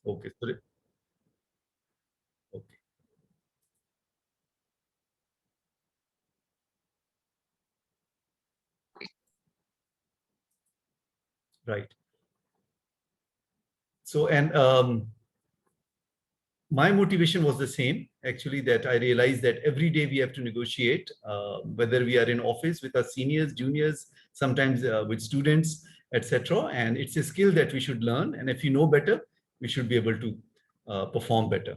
Okay. So, okay. Right. So, and my motivation was the same, actually, that I realized that every day we have to negotiate, whether we are in office with our seniors, juniors, sometimes with students, etc. And it's a skill that we should learn. And if you know better, we should be able to perform better.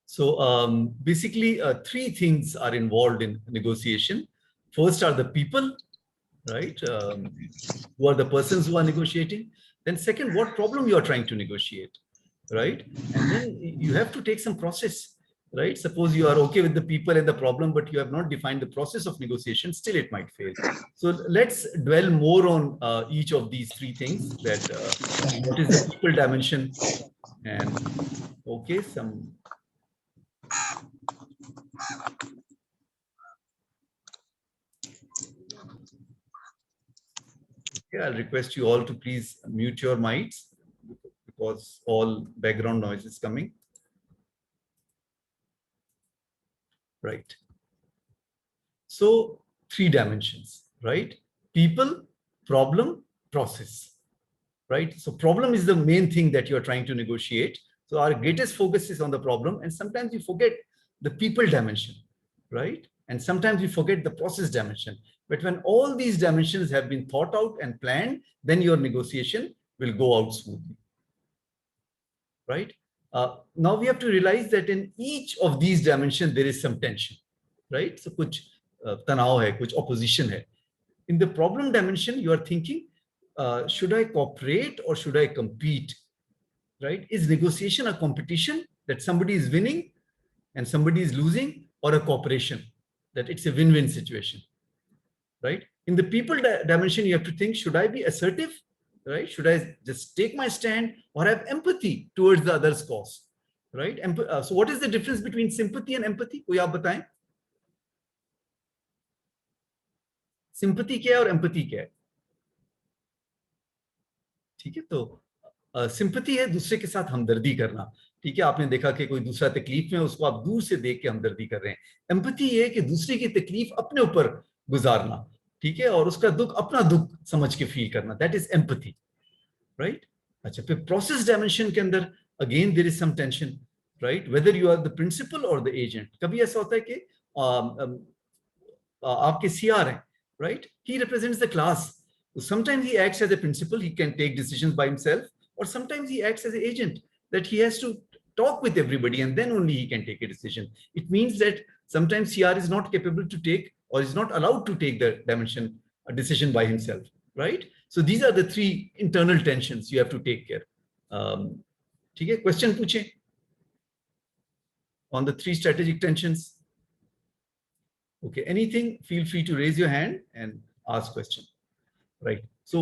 So basically, three things are involved in negotiation. First are the people, right? Who are the persons who are negotiating? Then second, what problem you are trying to negotiate, right? And then you have to take some process, right? Suppose you are okay with the people and the problem, but you have not defined the process of negotiation, still it might fail. So let's dwell more on each of these three things, that what is the people dimension, and okay, some. Okay, I'll request you all to please mute your mics because all background noise is coming. Right. So three dimensions, right? People, problem, process, right? So problem is the main thing that you're trying to negotiate. So our greatest focus is on the problem, and sometimes you forget the people dimension, right? And sometimes you forget the process dimension. But when all these dimensions have been thought out and planned, then your negotiation will go out smoothly, right? Now we have to realize that in each of these dimensions there is some tension, right? So कुछ तनाव है, कुछ opposition है. In the problem dimension, you are thinking, should I cooperate or should I compete, right? Is negotiation a competition that somebody is winning and somebody is losing, or a cooperation that it's a win-win situation, right? In the people dimension, you have to think, should I be assertive, right? Should I just take my stand or have empathy towards the other's cause, right? So what is the difference between sympathy and empathy? कोई आप बताएं? Sympathy क्या है और empathy क्या है? ठीक है, तो सिंपैथी है दूसरे के साथ हमदर्दी करना. ठीक है, आपने देखा कि कोई दूसरा तकलीफ में, उसको आप दूर से देख के हमदर्दी कर रहे हैं. एम्पैथी ये है कि दूसरे की तकलीफ अपने ऊपर गुजारना, ठीक है, और उसका दुख अपना दुख समझ के फील करना. That is empathy, right? अच्छा, फिर प्रोसेस डायमेंशन के अंदर again there is some tension, right? Whether you are the principal और द एजेंट. कभी ऐसा होता है कि आपके सीआर हैं, right? He represents the class. Sometimes he acts as a principal, he can take decisions by himself, or sometimes he acts as an agent, that he has to talk with everybody and then only he can take a decision. It means that sometimes CR is not capable to take, or is not allowed to take the dimension, a decision by himself, right? So these are the three internal tensions you have to take care. ठीक है, question पूछें on the three strategic tensions. Okay, anything, feel free to raise your hand and ask question. Right. So,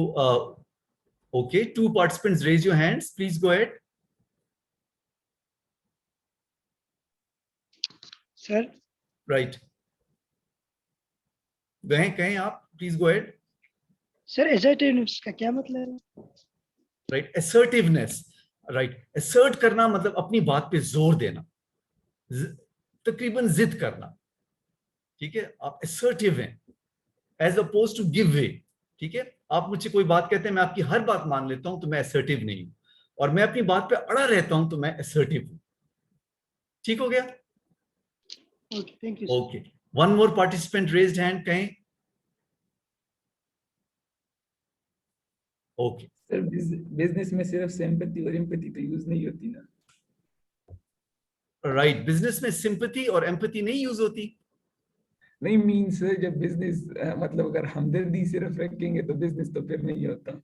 okay, two participants raise your hands. Please go ahead. Sir. Right. कहें आप, please go ahead. Sir, assertiveness का क्या मतलब है? Right, assertiveness. Right, assert करना मतलब अपनी बात पे जोर देना, तकरीबन जिद करना. ठीक है, आप assertive हैं, as opposed to give way. ठीक है, आप मुझसे कोई बात कहते हैं, मैं आपकी हर बात मान लेता हूं, तो मैं assertive नहीं हूं, और मैं अपनी बात पे अड़ा रहता हूं, तो मैं assertive हूं. ठीक हो गया? Okay, thank you. Okay, one more participant raised hand. कहें. Okay. सर बिजनेस में सिर्फ सिंपैथी और एम्पैथी तो यूज नहीं होती ना? राइट, बिजनेस में सिंपैथी और एम्पैथी नहीं यूज होती. नहीं मींस जब बिजनेस मतलब अगर हमदर्दी सिर्फ रखेंगे तो बिजनेस तो फिर नहीं होता.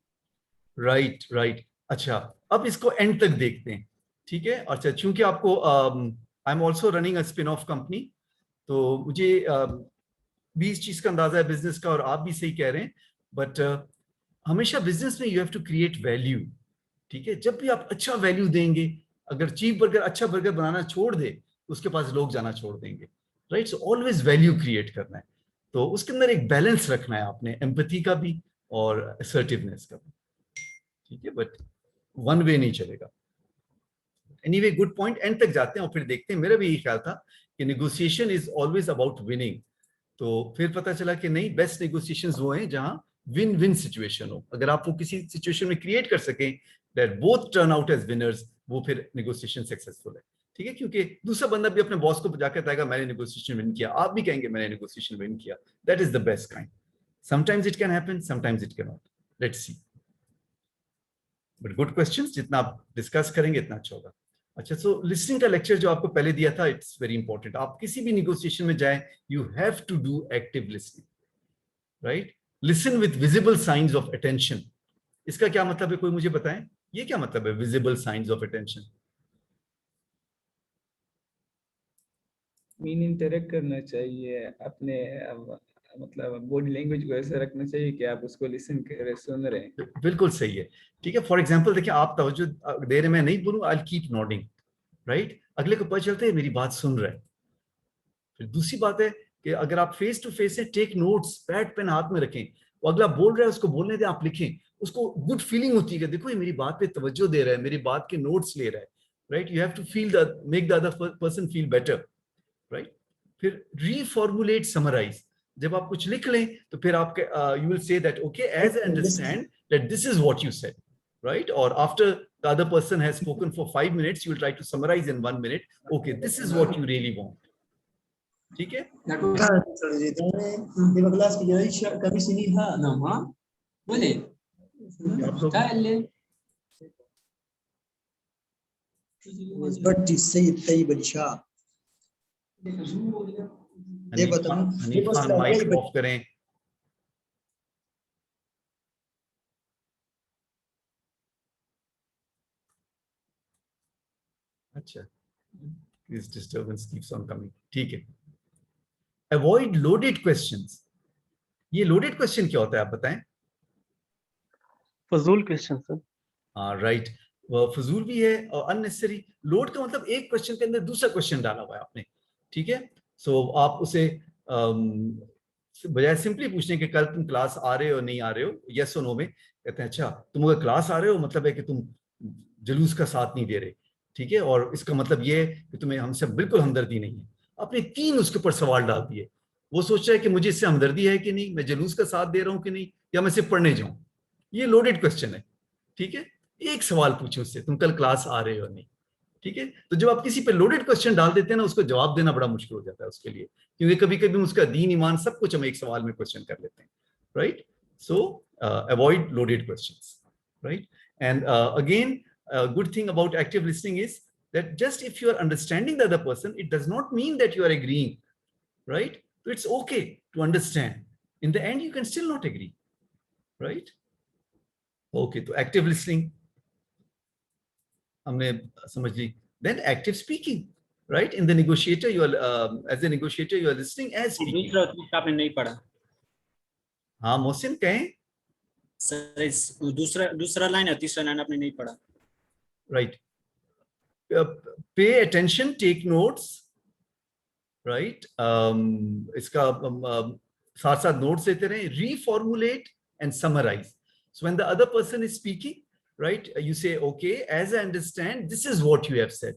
Right, right. अच्छा, अब इसको एंड तक देखते हैं. ठीक है, अच्छा, चूंकि आपको I am also running a spin off company, तो मुझे भी इस चीज का अंदाजा है बिजनेस का, और आप भी सही कह रहे हैं. बट हमेशा बिजनेस में you have to create value. ठीक है, जब भी आप अच्छा वैल्यू देंगे, अगर चीप बर्गर अच्छा बर्गर बनाना छोड़ दे, तो उसके पास लोग जाना छोड़ देंगे. Right, so always value create करना है. तो उसके अंदर एक बैलेंस रखना है आपने, एम्पैथी का भी और असर्टिवनेस का भी. ठीक है, बट वन वे नहीं चलेगा. एनीवे गुड पॉइंट, एंड तक जाते हैं और फिर देखते हैं। मेरा भी यही ख्याल था कि negotiation is always about winning. तो फिर पता चला कि नहीं, बेस्ट नेगोशिएशंस वो हैं जहां विन विन सिचुएशन हो। अगर आप वो किसी सिचुएशन में क्रिएट कर सकें that both turn out as winners, वो फिर नेगोशिएशन सक्सेसफुल है। ठीक है, क्योंकि दूसरा बंदा भी अपने बॉस को जाकर बताएगा मैंने नेगोशिएशन विन किया, आप भी कहेंगे मैंने नेगोशिएशन विन किया। That is the best kind. Sometimes it can happen, sometimes it can not, let's see. But good questions, जितना आप डिस्कस करेंगे इतना अच्छा होगा। अच्छा, सो लिसनिंग का लेक्चर जो आपको पहले दिया था, इट्स वेरी इंपॉर्टेंट। आप किसी भी नेगोशिएशन में जाएं, you have to do active listening, right? Listen with visible signs of attention. इसका क्या मतलब है, कोई मुझे बताएं, ये क्या मतलब है visible signs of attention? Mean interact करना चाहिए अपने, मतलब बॉडी लैंग्वेज को ऐसा रखना चाहिए कि आप उसको लिसन कर रहे, सुन रहे हैं। बिल्कुल सही है। ठीक है, फॉर एग्जांपल देखिए, आप तवज्जो दे रहे, मैं नहीं बोलूं आई कीप नॉडिंग, राइट? अगले को पता चलता है मेरी बात सुन रहा है। फिर दूसरी बात है कि अगर आप फेस टू फेस है, टेक नोट्स, पैड पेन हाथ में रखें, वो अगला बोल रहा है उसको बोलने दें, आप लिखें, उसको गुड फीलिंग होती है कि देखो ये मेरी बात पे तवज्जो दे रहा है, मेरी बात के नोट्स ले रहा है, right? You have to feel the make the other person feel better, right? फिर रीफॉर्मुलेट, समराइज। जब आप कुछ लिख लें तो फिर आपके you will say that okay, as I understand that this is what you said, right? Or after the other person has spoken for 5 minutes, you will try to summarize in 1 minute. Okay, this is what you really want. ठीक है? Hanif Khan mic off करें। अच्छा, this disturbance keeps on coming. ठीक है। Avoid loaded questions. ये loaded question क्या होता है, आप बताएं? फजूल क्वेश्चन सर। हाँ, राइट, वो फजूल भी है और अननेसेसरी। लोड का मतलब एक क्वेश्चन के अंदर दूसरा क्वेश्चन डाला हुआ है आपने, ठीक है? सो आप उसे बजाय सिंपली पूछने के कल तुम क्लास आ रहे हो नहीं आ रहे हो, यस और नो में, कहते हैं अच्छा तुम अगर क्लास आ रहे हो मतलब है कि तुम जुलूस का साथ नहीं दे रहे, ठीक है? और इसका मतलब ये है कि तुम्हें हमसे बिल्कुल हमदर्दी नहीं है। आपने 3 उसके ऊपर सवाल डाल दिए। वो सोच रहा है कि मुझे इससे हमदर्दी है कि नहीं, मैं जुलूस का साथ दे रहा हूँ कि नहीं, या मैं सिर्फ पढ़ने जाऊँ। ये लोडेड क्वेश्चन है, ठीक है? एक सवाल पूछो उससे, तुम कल क्लास आ रहे हो नहीं, ठीक है? तो जब आप किसी पे लोडेड क्वेश्चन डाल देते हैं ना, उसको जवाब देना बड़ा मुश्किल हो जाता है उसके लिए, क्योंकि कभी कभी उसका दीन ईमान सब कुछ हम एक सवाल में क्वेश्चन कर लेते हैं, right? So avoid loaded questions, right? And again good thing about active listening is that just if you are understanding the other person, it does not mean that you are agreeing, right? So it's okay to understand. In the end, you can still not agree, right? Okay, तो active listening हमने समझ ली। Then active speaking, right? In the negotiator, you are as a negotiator, you are listening as speaking. दूसरा आपने नहीं पढ़ा। हाँ मोहसिन कहें। Sir दूसरा लाइन है, तीसरा लाइन आपने नहीं पढ़ा। Right. Pay attention, take notes, right? इसका साथ साथ नोट्स लेते रहें। Reformulate and summarize. So when the other person is speaking, right, you say, okay, as I understand, this is what you have said,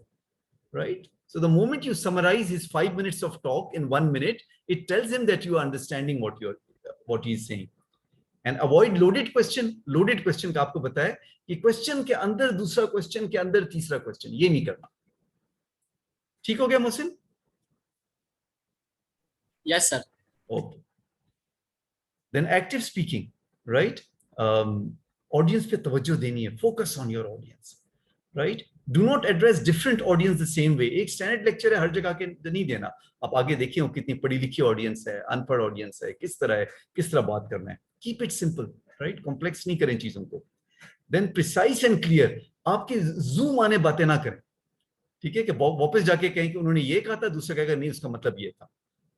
right? So the moment you summarize his 5 minutes of talk in 1 minute, it tells him that you are understanding what he is saying. And avoid loaded question. Loaded question का आपको बताया कि question के अंदर दूसरा question के अंदर तीसरा क्वेश्चन, ये नहीं करना। ठीक हो गया Mohsin? Yes sir. Okay. Then active speaking, right? Audience पे तवज्जो देनी है, focus on your audience, right? Do not address different audience the same way. एक स्टैंडर्ड लेक्चर है, हर जगह के नहीं देना। आप आगे देखिए कितनी पढ़ी लिखी ऑडियंस है, अनपढ़ ऑडियंस है, किस तरह बात करना है। Keep it simple, right? Complex नहीं करें चीजों को। Then precise and clear. आपके जूम आने बातें ना करें, ठीक है? कि वापस जाके कहें कि उन्होंने ये कहा था, दूसरा कहेगा नहीं उसका मतलब ये था,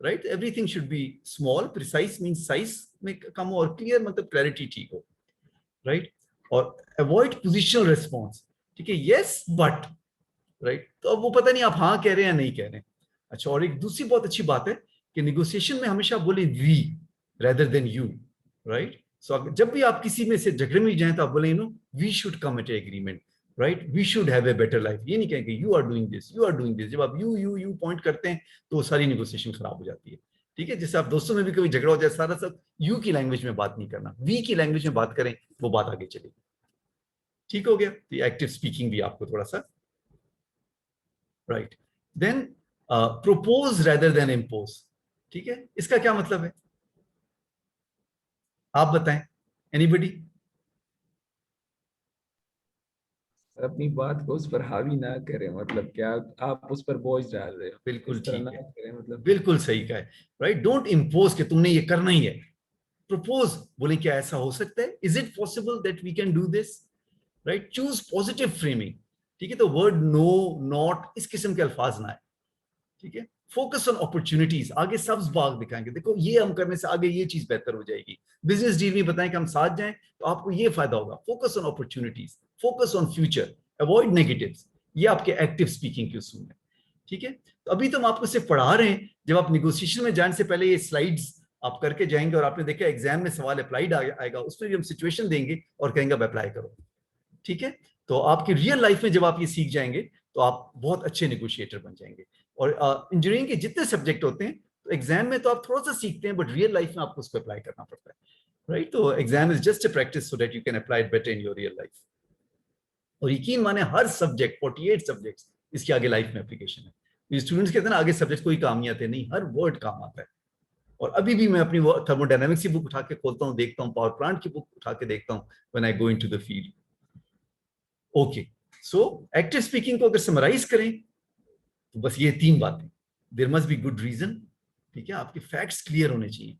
right? Everything should be small. Precise means size में कम हो, और clear मतलब clarity ठीक हो, right? और avoid positional response, ठीक है? Yes but, right? तो अब वो पता नहीं आप हाँ कह रहे हैं या नहीं कह रहे हैं। अच्छा, और एक दूसरी बहुत अच्छी बात है कि नेगोशिएशन में हमेशा बोले we rather than you, right? So जब भी आप किसी में से झगड़े में जाएं तो आप बोले we should come at an agreement. Right, we should have a better life, ये नहीं कहेंगे you are doing this, you are doing this. जब आप यू पॉइंट करते हैं तो सारी नेगोशिएशन खराब हो जाती है। ठीक है, जैसे आप दोस्तों में भी कभी झगड़ा हो जाए, सारा सब यू की लैंग्वेज में बात नहीं करना, वी की लैंग्वेज में बात करें, वो बात आगे चलेगी। ठीक हो गया, तो एक्टिव स्पीकिंग भी आपको थोड़ा सा, right. Then propose rather than impose. ठीक है, इसका क्या मतलब है, आप बताएं, एनीबडी? अपनी बात को उस पर हावी ना करें, मतलब क्या आप उस पर बोझ डाल रहे हो, बिल्कुल इस तरह ठीक ना है, करें, मतलब बिल्कुल सही कहा है, राइट। डोंट इम्पोज कि तुमने ये करना ही है। प्रपोज, बोले क्या ऐसा हो सकता है, is it possible that we can do this, right. Choose positive framing. ठीक है, तो वर्ड नो, नॉट, इस किस्म के अल्फाज ना है। ठीक है, फोकस ऑन अपॉर्चुनिटीज, आगे सब्ज बाग दिखाएंगे, देखो ये हम करने से आगे ये चीज बेहतर हो जाएगी। बिजनेस डील में बताएं कि हम साथ जाएं तो आपको ये फायदा होगा। Focus on opportunities, focus on future, avoid negatives, ये आपके एक्टिव स्पीकिंग के उसूल है। ठीक है, तो अभी तो हम आपको सिर्फ पढ़ा रहे हैं, जब आप निगोशिएशन में जाने से पहले ये स्लाइड्स आप करके जाएंगे और आपने देखा एग्जाम में सवाल अप्लाइड आएगा, उसमें भी हम सिचुएशन देंगे और कहेंगे अब अप्लाई करो। ठीक है, तो आपकी रियल लाइफ में जब आप ये सीख जाएंगे तो आप बहुत अच्छे नेगोशिएटर बन जाएंगे। और इंजीनियरिंग के जितने सब्जेक्ट होते हैं, तो एग्जाम में तो आप थोड़ा सा सीखते हैं, बट रियल लाइफ में आपको उसको अप्लाई करना पड़ता है, राइट। तो exam is just a practice so that you can apply it better in your real life. और यकीन माने हर सब्जेक्ट, 48 सब्जेक्ट्स, इसके आगे लाइफ में एप्लीकेशन है। स्टूडेंट्स कहते हैं ना आगे सब्जेक्ट कोई काम नहीं आते, नहीं, हर वर्ड काम आता है। और अभी भी मैं अपनी थर्मोडायनामिक्स की बुक उठा के खोलता हूँ, देखता हूँ, पावर प्लांट की बुक उठा के देखता हूँ when I go into the field. Okay, so active speaking को अगर समराइज करें तो बस ये 3 बातें, there must be good reason, ठीक है, आपके फैक्ट्स क्लियर होने चाहिए,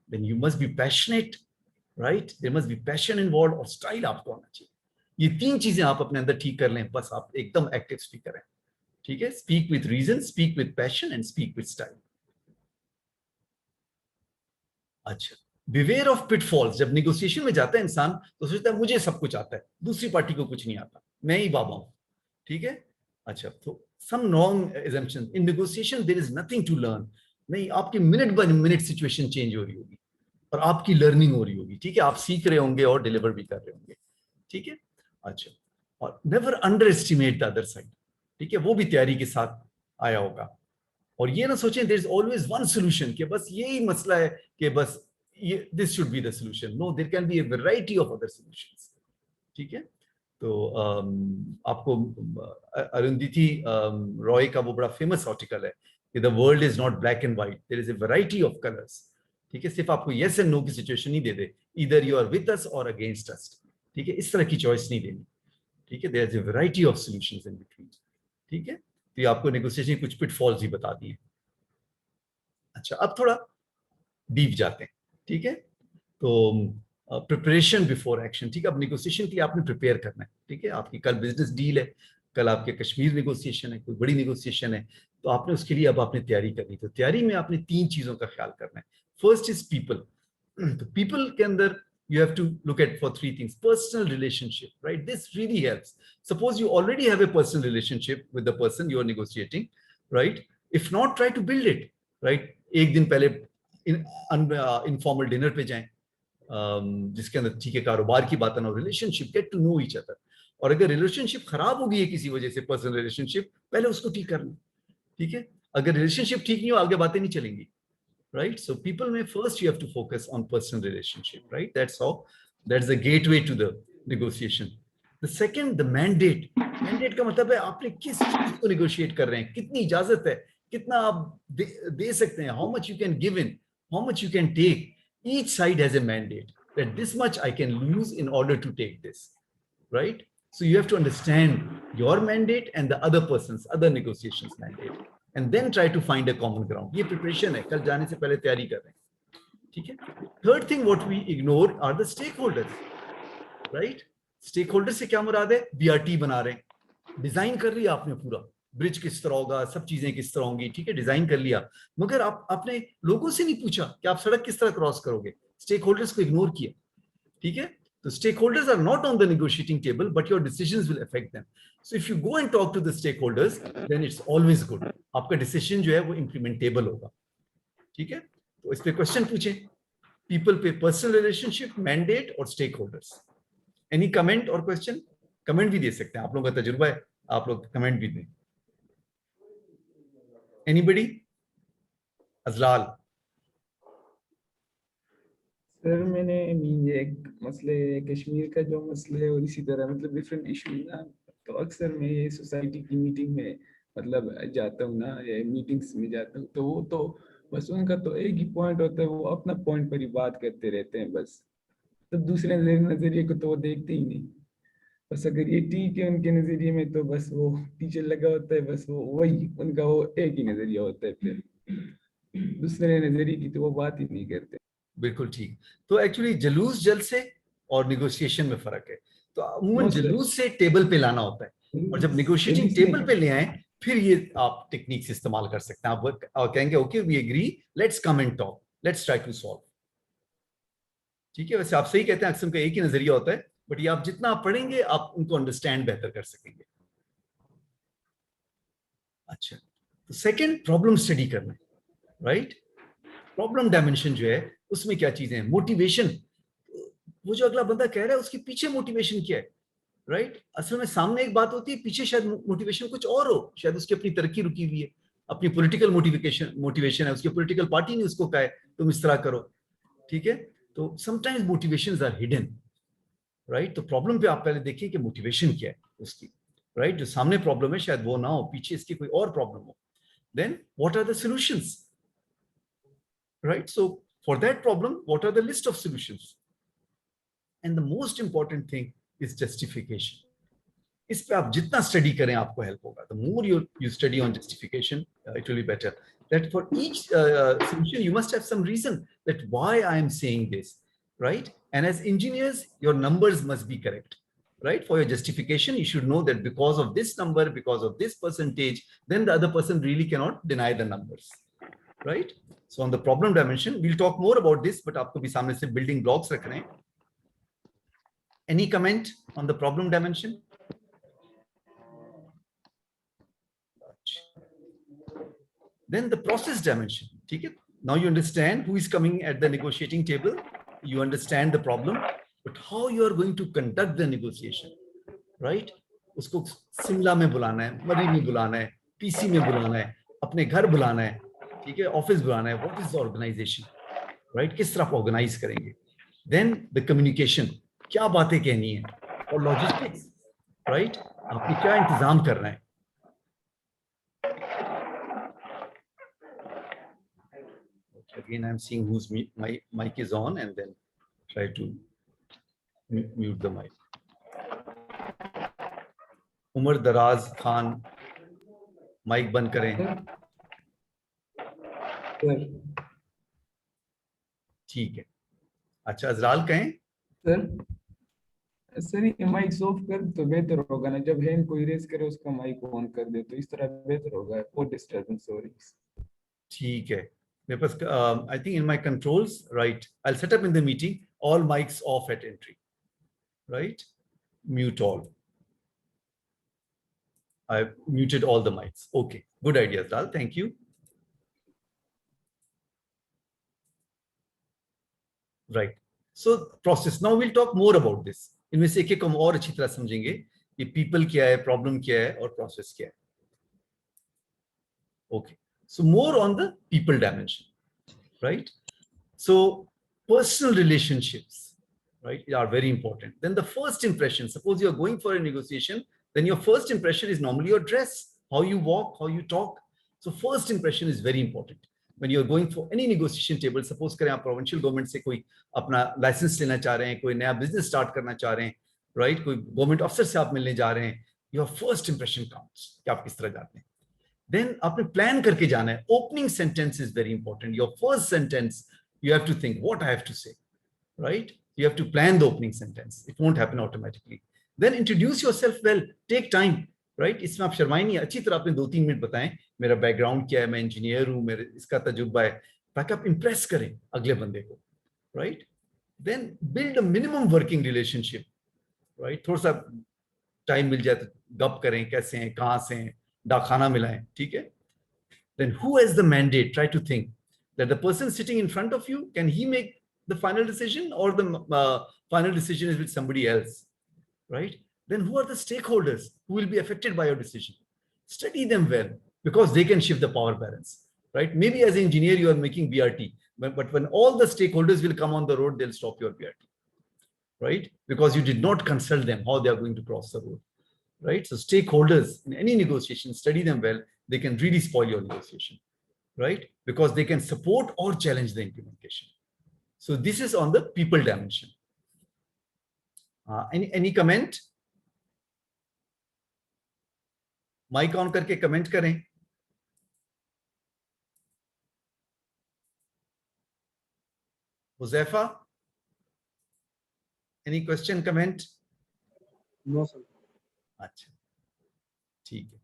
then you must be passionate, right, there must be passion involve, और स्टाइल आपको आना चाहिए। ये 3 चीजें आप अपने अंदर ठीक कर लें, बस आप एकदम एक्टिव स्पीकर हैं। ठीक है, speak with reason, speak with passion and speak with style. अच्छा, बिवेयर ऑफ पिटफॉल्स, जब निगोशिएशन में जाता है इंसान तो सोचता है मुझे सब कुछ आता है, दूसरी पार्टी को कुछ नहीं आता, मैं ही बाबा हूं। ठीक है, अच्छा, तो some wrong assumption in negotiation, there is nothing to learn. नहीं, आपकी minute by minute situation change हो रही होगी और आपकी लर्निंग हो रही होगी। ठीक है, आप सीख रहे होंगे और डिलीवर भी कर रहे होंगे। ठीक है, अच्छा, और never under estimate the other side. ठीक है, वो भी तैयारी के साथ आया होगा। और ये ना सोचें there is always one solution, कि बस यही मसला है कि बस ये this should be the solution. No, there can be a variety of other solutions. ठीक है, तो आपको अरुंधति रॉय का वो बड़ा फेमस आर्टिकल है कि the world is not black and white, there is a variety of colours. ठीक है, सिर्फ आपको यस एंड नो की सिचुएशन नहीं दे दे, इधर यू आर विद अस और अगेंस्ट अस। ठीक है, इस तरह की चॉइस नहीं देनी। ठीक है, there is a variety of solutions in between. ठीक है, तो ये आपको नेगोशिएशन की कुछ पिटफॉल्स ही बता दिए। अच्छा, अब थोड़ा डीप जाते हैं। ठीक है, तो प्रिपरेशन बिफोर एक्शन। ठीक है, अब नेगोशिएशन के लिए आपने प्रिपेयर करना है। ठीक है, आपकी कल बिजनेस डील है, कल आपके कश्मीर नेगोशिएशन है, कोई बड़ी नेगोशिएशन है, तो आपने उसके लिए अब आपने तैयारी करनी। तो तैयारी में आपने 3 चीजों का ख्याल करना है। First is people. तो पीपल के अंदर you have to look at for 3 things. Personal relationship, right? This really helps. Suppose you already have a personal relationship with the person you are negotiating, right? If not, try to build it, right? एक दिन पहले informal dinner पे जाएं, जिसके अंदर ठीक है कारोबार की बात ना हो, relationship, get to know each other. और अगर रिलेशनशिप खराब हो गई है किसी वजह से, पर्सनल रिलेशनशिप, पहले उसको ठीक करना। ठीक है, अगर रिलेशनशिप ठीक नहीं हो आगे बातें नहीं चलेंगी, right? So people may first you have to focus on personal relationship, right? That's the gateway to the negotiation. The second, the mandate. Mandate का मतलब है आपने किस चीज को negotiate कर रहे हैं, कितनी इजाजत है, कितना आप दे सकते हैं, how much you can give in, how much you can take. Each side has a mandate that this much I can lose in order to take this, right? So you have to understand your mandate and the other person's, other negotiations mandate, and then try to find a common ground. ये preparation है, कल जाने से पहले तैयारी कर रहे हैं। ठीक है, third thing what we ignore are the stakeholders, right? Stakeholders से क्या मुराद है, BRT बना रहे हैं, डिजाइन कर लिया आपने पूरा, ब्रिज किस तरह होगा, सब चीजें किस तरह होंगी, ठीक है, डिजाइन कर लिया, मगर आपने लोगों से नहीं पूछा कि आप सड़क किस तरह क्रॉस करोगे, स्टेक होल्डर्स को इग्नोर किया। ठीक है, तो stakeholders are not on the negotiating table, but your decisions will affect them. So if you go and talk to the stakeholders, then it's always good. आपका डिसीजन जो है वो इम्प्लीमेंटेबल होगा। ठीक है, तो इस पे क्वेश्चन पूछें, पीपल पे पर्सनल रिलेशनशिप, मैंडेट और स्टेक होल्डर्स। एनी कमेंट और क्वेश्चन? कमेंट भी दे सकते हैं, आप लोगों का तजुर्बा है, आप लोग कमेंट भी दें. एनीबडी? अजलाल? सर मैंने ये एक मसले कश्मीर का जो मसले और इसी तरह मतलब डिफरेंट इशू ना, तो अक्सर मैं ये सोसाइटी की मीटिंग में मतलब जाता हूँ ना, या मीटिंग्स में जाता हूँ, तो वो तो बस उनका तो एक ही पॉइंट होता है, वो अपना पॉइंट पर ही बात करते रहते हैं बस, तो दूसरे नजरिए को तो वो देखते ही नहीं. बस अगर ये ठीक है उनके नजरिए में तो बस वो टीचर लगा होता है, बस वो वही उनका वो एक ही नजरिया होता है, फिर दूसरे नजरिए की तो वो बात ही नहीं करते. बिल्कुल ठीक. तो एक्चुअली जलूस जल से और निगोशिएशन में फर्क है. तो अमूमन नो सर, जलूस से टेबल पे लाना होता है, और जब निगोशिएटिंग टेबल पे ले आए फिर ये आप टेक्निक्स इस्तेमाल कर सकते हैं. आप और कहेंगे okay we agree, let's come and talk, let's try to solve. ठीक है, वैसे आप सही कहते हैं, अक्सर का एक ही नजरिया होता है, बट ये आप जितना आप पढ़ेंगे आप उनको अंडरस्टैंड बेहतर कर सकेंगे. अच्छा, तो सेकंड प्रॉब्लम स्टडी करना है, राइट. प्रॉब्लम डायमेंशन जो है उसमें क्या चीजें हैं? मोटिवेशन, वो जो अगला बंदा कह रहा है उसके पीछे मोटिवेशन क्या है, राइट. असल में सामने एक बात होती है, पीछे शायद मोटिवेशन कुछ और हो, शायद उसकी अपनी तरक्की रुकी हुई है, अपनी पॉलिटिकल मोटिवेशन है, उसकी पॉलिटिकल पार्टी ने उसको कहा है तुम इस तरह करो. ठीक है, तो sometimes motivations are hidden, right. तो प्रॉब्लम पे आप पहले देखिए कि मोटिवेशन क्या है उसकी, राइट. जो सामने प्रॉब्लम है शायद वो ना हो, पीछे इसकी कोई और प्रॉब्लम हो. Then what are the solutions, right. So for that problem what are the list of solutions, and the most important thing is justification. इस पे आप जितना स्टडी करें आपको हेल्प होगा. The more you study on justification, it will be better. That for each solution you must have some reason that why I am saying this, right. And as engineers your numbers must be correct, right. For your justification you should know that because of this number, because of this percentage, then the other person really cannot deny the numbers, right. So on the problem dimension we'll talk more about this, but आपको भी सामने से building blocks रख रहे हैं. Any comment on the problem dimension? Then the process dimension. ठीक है, now you understand who is coming at the negotiating table, you understand the problem, but how you are going to conduct the negotiation, right. उसको शिमला में बुलाना है, मरी में बुलाना है, पीसी में बुलाना है, अपने घर बुलाना है, ठीक है, ऑफिस बुलाना है. What is the organization, right. किस तरह ऑर्गेनाइज करेंगे. देन द कम्युनिकेशन, क्या बातें कहनी है, और लॉजिस्टिक्स, राइट. आपने क्या इंतजाम करना है. Again, I'm seeing whose my mic is on, and then try to mute the mic. Umar दराज खान, माइक बंद करें. सर ठीक है. अच्छा, अजलाल कहें. सर ये माइक ऑफ कर तो बेहतर होगा ना, जब हैंड कोई रेस करे उसका माइक ऑन कर दे तो इस तरह बेहतर होगा, और डिस्टर्बेंस हो रही है. ठीक है, मेरे पास I think in my controls, right. I will set up in the meeting all mics off at entry, right. Mute all. I've muted all the mics. Okay, good idea, Azlal. Thank you. Right. So process. Now we'll talk more about this. इनमें से एक-एक हम और अच्छी तरह समझेंगे कि people क्या है, problem क्या है, और process क्या है. Okay. So more on the people dimension, right? So personal relationships, right, are very important. Then the first impression. Suppose you are going for a negotiation, then your first impression is normally your dress, how you walk, how you talk. So first impression is very important when you are going for any negotiation table. Suppose करें आप provincial government से कोई अपना license लेना चाह रहे हैं, कोई नया business start करना चाह रहे हैं, right? कोई government officer से आप मिलने जा रहे हैं, your first impression counts कि आप किस तरह जाते हैं. Then आपने plan करके जाना है. Opening sentence is very important. Your first sentence you have to think what I have to say, right? You have to plan the opening sentence. It won't happen automatically. Then introduce yourself well. Take time, right? इसमें आप शर्माएं नहीं, अच्छी तरह आपने 2-3 minute बताएं मेरा background क्या है, मैं इंजीनियर हूं, मेरे इसका तजुर्बा है, ताकि आप इंप्रेस करें अगले बंदे को, right? Then build a minimum working relationship, right? थोड़ा सा टाइम मिल जाए तो गप करें, कैसे हैं, कहाँ से हैं, खाना मिलाएं, ठीक है. Then who has the mandate? Try to think that the person sitting in front of you, can he make the final decision, or the final decision is with somebody else, right? then who are the stakeholders who will be affected by your decision? Study them well, because they can shift the power balance, right? Maybe as an engineer, you are making BRT, but when all the stakeholders will come on the road, they'll stop your BRT, right? Because you did not consult them how they are going to cross the road, right? So stakeholders in any negotiation, study them well. They can really spoil your negotiation, right? Because they can support or challenge the implementation. So this is on the people dimension. Any comment? Mic on करके comment करें. Huzaifa, any question, comment? No, sir. अच्छा, ठीक है.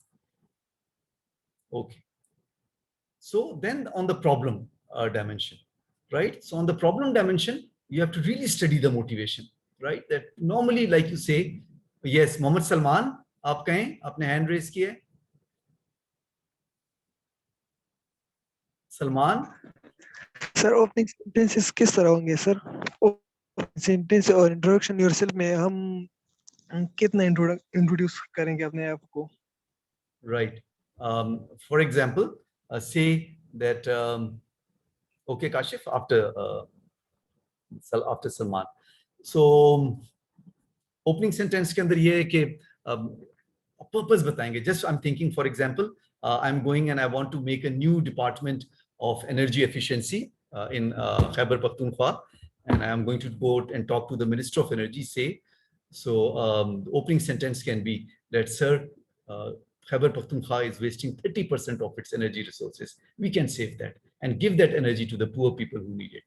Okay. So then on the problem dimension, right? So on the problem dimension, you have to really study the motivation, right? That normally, like you say, yes, Mohammed Salman, आप कहें, आपने hand raise किया है. Salman. Sir opening sentences किस तरह होंगे sir? Sentence और introduction yourself में हम कितना इंट्रोड्यूस करेंगे अपने आप को? Right. For example, say that okay, Kashif, after Salman. So opening sentence के अंदर ये है कि purpose बताएंगे. Just I'm thinking, for example, I'm going and I want to make a new department of energy efficiency in Khyber Pakhtunkhwa, and I am going to go and talk to the Minister of Energy. Say, so the opening sentence can be that, sir, Khyber Pakhtunkhwa is wasting 30% of its energy resources. We can save that and give that energy to the poor people who need it.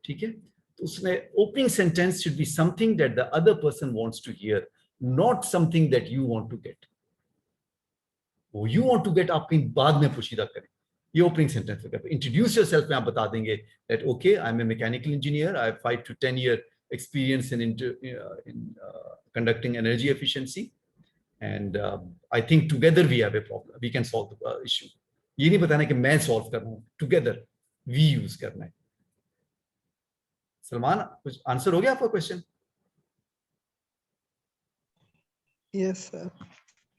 ठीक है? तो उसमें opening sentence should be something that the other person wants to hear, not something that you want to get. वो you want to get आप कहीं बाद में पुशीदा करें. ये opening sentence है. Introduce yourself में आप बता देंगे that okay, I'm a mechanical engineer. I have 5 to 10 year experience in conducting energy efficiency, and I think together we have a problem. We can solve the issue. ये नहीं बताना कि मैं solve कर रहा हूँ. Together we use करना है. सलमान, कुछ आंसर हो गया आपका क्वेश्चन? Yes sir.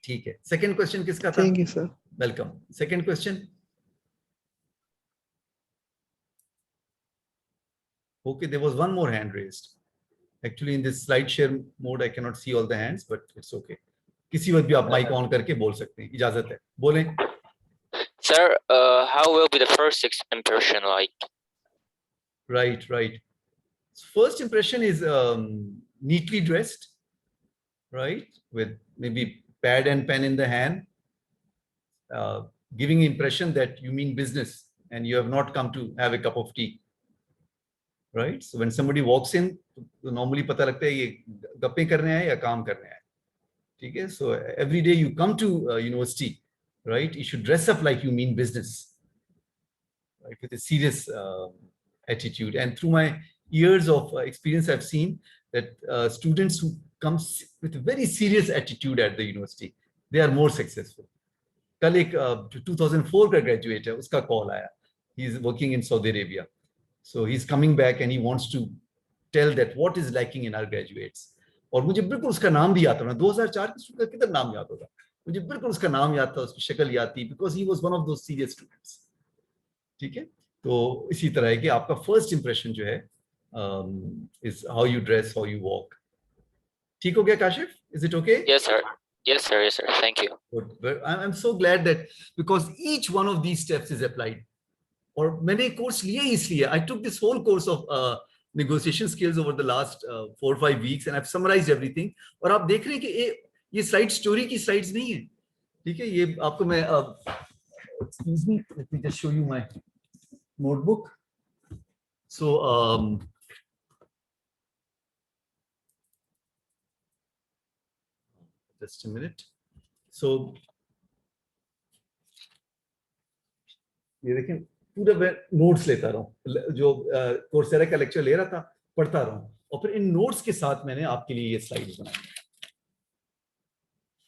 ठीक है. सेकंड क्वेश्चन किसका था? Thank you sir. Welcome. Second question. Okay, there was one more hand raised. Actually, in this slide share mode, I cannot see all the hands, but it's okay. किसी वक्त भी आप mic on करके बोल सकते हैं. इजाजत है. बोलें. Sir, how will be the first impression like? Right, right. First impression is neatly dressed, right, with maybe pad and pen in the hand, giving impression that you mean business and you have not come to have a cup of tea, right? So when somebody walks in, normally पता लगता है ये गप्पे करने आए या काम करने आए, ठीक है? So every day you come to university, right, you should dress up like you mean business, right, with a serious attitude. And through my years of experience, I've seen that students who come with a very serious attitude at the university, they are more successful. कल एक 2004 का graduate है, उसका call आया. He is working in Saudi Arabia, so he's coming back and he wants to tell that what is lacking in our graduates. और मुझे बिल्कुल उसका नाम भी याद था. 2004 के स्टूडेंट का कितना नाम याद होगा? मुझे बिल्कुल उसका नाम याद था, उसकी शक्ल याद थी, because he was one of those serious students. ठीक है? तो इसी तरह है कि आपका first impression जो है is how you dress, how you walk. ठीक हो गया Kashif? Is it okay? Yes, sir. Yes, sir. Yes, sir. Thank you. Good. I'm so glad that because each one of these steps is applied. और मैंने course लिया ही इसलिए. I took this whole course of negotiation skills over the last 4 or 5 weeks and I've summarized everything. और आप देख रहे हैं कि ये स्लाइड स्टोरी की स्लाइड्स नहीं है. ठीक है? ये आपको मैं excuse me, let me just show you my notebook. So just a minute. So ये देखें, पूरा मैं नोट्स लेता रहा हूँ, जो कोर्सेरा का लेक्चर ले रहा था पढ़ता रहा हूँ, और फिर इन नोट्स के साथ मैंने आपके लिए ये स्लाइड्स बनाई.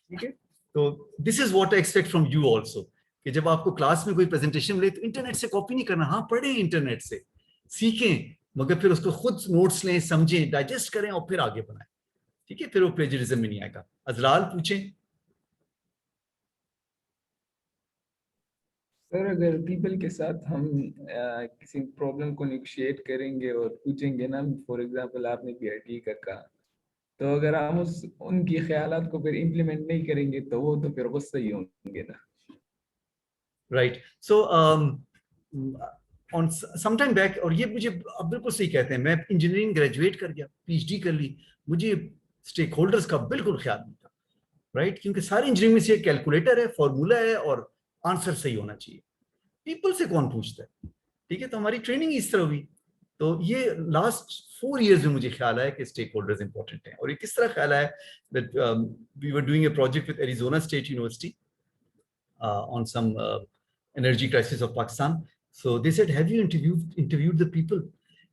ठीक है? तो this is what I expect from you also, कि जब आपको क्लास में कोई प्रेजेंटेशन मिले तो इंटरनेट से कॉपी नहीं करना. हाँ, पढ़ें इंटरनेट से, सीखें, मगर फिर उसको खुद नोट्स लें, समझें, डाइजेस्ट करें और फिर आगे बढ़ाएं. ठीक है, फिर वो प्लेजरिज्म में नहीं आएगा। अजलाल पूछें। सर अगर पीपल के साथ हम किसी प्रॉब्लम को निगोशिएट करेंगे और पूछेंगे ना, फॉर एग्जांपल आपने पीआरटी का कहा, तो अगर हम उस उनकी ख्यालात को फिर इम्प्लीमेंट नहीं करेंगे तो वो तो फिर गुस्सा ही होंगे ना। Right, so on some time back, और ये मुझे अब बिल्कुल सही कहते हैं, मैं इंजीनियरिंग ग्रेजुएट कर गया, पीएचडी कर ली, मुझे स्टेक होल्डर्स का बिल्कुल ख्याल नहीं था, राइट, क्योंकि सारी इंजीनियरिंग में से कैलकुलेटर है, फॉर्मूला है और आंसर सही होना चाहिए। पीपल से कौन पूछता है? ठीक है, तो हमारी ट्रेनिंग इस तरह हुई। तो ये लास्ट 4 years में मुझे ख्याल आया कि स्टेक होल्डर्स इंपॉर्टेंट है। और ये किस तरह ख्याल आया, that we were doing a project with Arizona State University on some energy crisis of Pakistan. So they said, have you interviewed the people?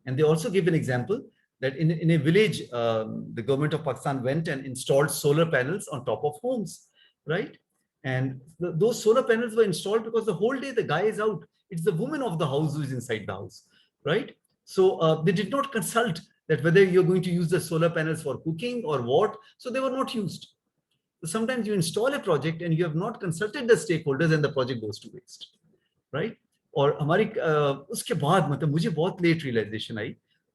And they also gave an example that in a village, the government of Pakistan went and installed solar panels on top of homes, right? And those solar panels were installed because the whole day the guy is out. It's the woman of the house who is inside the house, right? So they did not consult that whether you're going to use the solar panels for cooking or what. So they were not used. So sometimes you install a project and you have not consulted the stakeholders and the project goes to waste, right? और हमारी उसके बाद मतलब मुझे बहुत late realisation आई,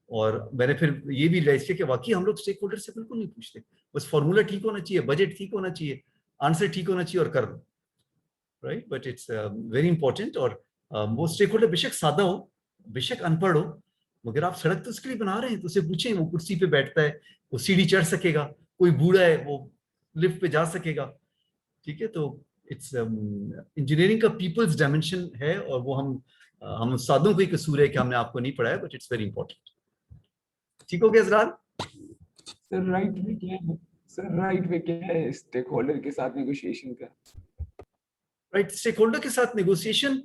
और मैंने फिर ये भी रियलाइज किया कि वाकई हम लोग स्टेक होल्डर से बिल्कुल नहीं पूछते, बस फॉर्मूला ठीक होना चाहिए, बजट ठीक होना चाहिए, आंसर ठीक होना चाहिए और कर दो, right? But it's very important. और वो स्टेक होल्डर बेशक सादा हो, बेशक अनपढ़ हो, मगर आप सड़क तो उसके लिए बना रहे हैं, तो उसे पूछें, वो कुर्सी पे बैठता है, वो सीढ़ी चढ़ सकेगा, कोई बूढ़ा है वो लिफ्ट पे जा सकेगा, ठीक है? तो इट्स इंजीनियरिंग का पीपल्स डायमेंशन है, और वो हम उस्तादों को ही कसूर है कि हमने आपको नहीं पढ़ाया, बट इट्स वेरी इंपॉर्टेंट। ठीक हो गया इजरार? सर राइट वे क्या है, सर राइट वे क्या है स्टेक होल्डर के साथ नेगोशिएशन का? राइट, स्टेक होल्डर के साथ नेगोशिएशन,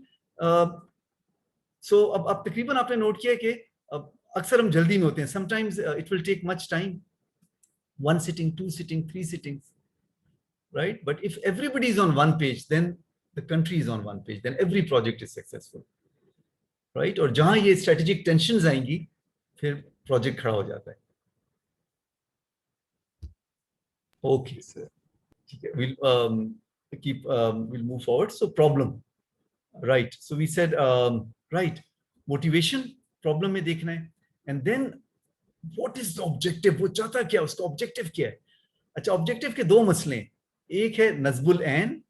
सो अब तकरीबन आपने नोट किया कि अक्सर हम जल्दी में होते हैं, sometimes it will take much time, 1 sitting, 2 sitting, 3 sittings, right? But if everybody is on one page, then the country is on one page, then every project is successful, right? और जहां ये strategic tensions आएंगी, फिर project खड़ा हो जाता है। Okay, ठीक है, we'll move forward. So problem, right? So we said, right, motivation problem में देखना है, and then what is the objective? वो चाहता क्या, उसका objective क्या है? अच्छा, objective के 2 मसले, एक है नज़्बुल ऐन,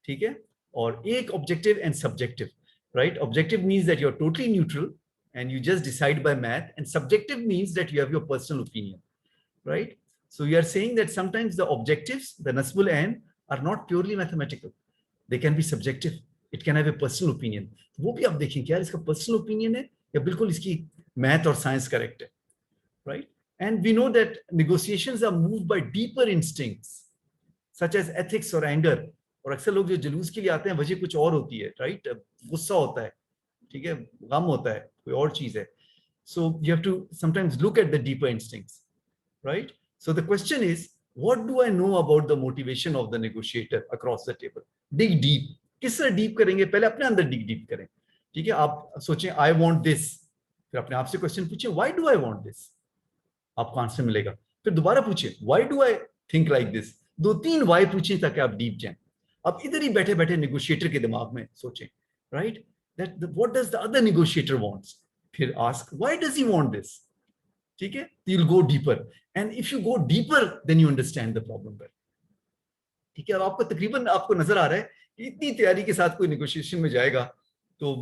ठीक है, और एक objective and subjective, right? Objective means that you're totally neutral and you just decide by math, and subjective means that you have your personal opinion, right? So you are saying that sometimes the objectives, the Nasbul Ain, are not purely mathematical. They can be subjective. It can have a personal opinion. वो भी आप देखें क्या इसका personal opinion है या बिल्कुल इसकी math और science correct है, right? And we know that negotiations are moved by deeper instincts, such as ethics or anger. और अक्सर लोग जो जुलूस के लिए आते हैं वजह कुछ और होती है, right? गुस्सा होता है, ठीक है, गम होता है, कोई और चीज है. So you have to sometimes look at the deeper instincts, right? So the question is, what do I know about the motivation of the negotiator across the table? Dig deep. किस तरह डीप करेंगे? पहले अपने अंदर dig deep करें, ठीक है? आप सोचें I want this, फिर अपने आप से क्वेश्चन पूछें why do I want this? आपको आंसर मिलेगा. फिर दोबारा पूछें why do I think like this? 2-3 why पूछें ताकि आप डीप जाएं. अब इधर ही बैठे बैठे नेगोशिएटर के दिमाग में सोचें, right? What does the other negotiator wants? फिर ask why does he want this? ठीक है? You'll go deeper, and if you go deeper, then you understand the problem better. ठीक है? अब आपको तकरीबन आपको नजर आ रहा है कि इतनी तैयारी के साथ कोई नेगोशिएशन में जाएगा तो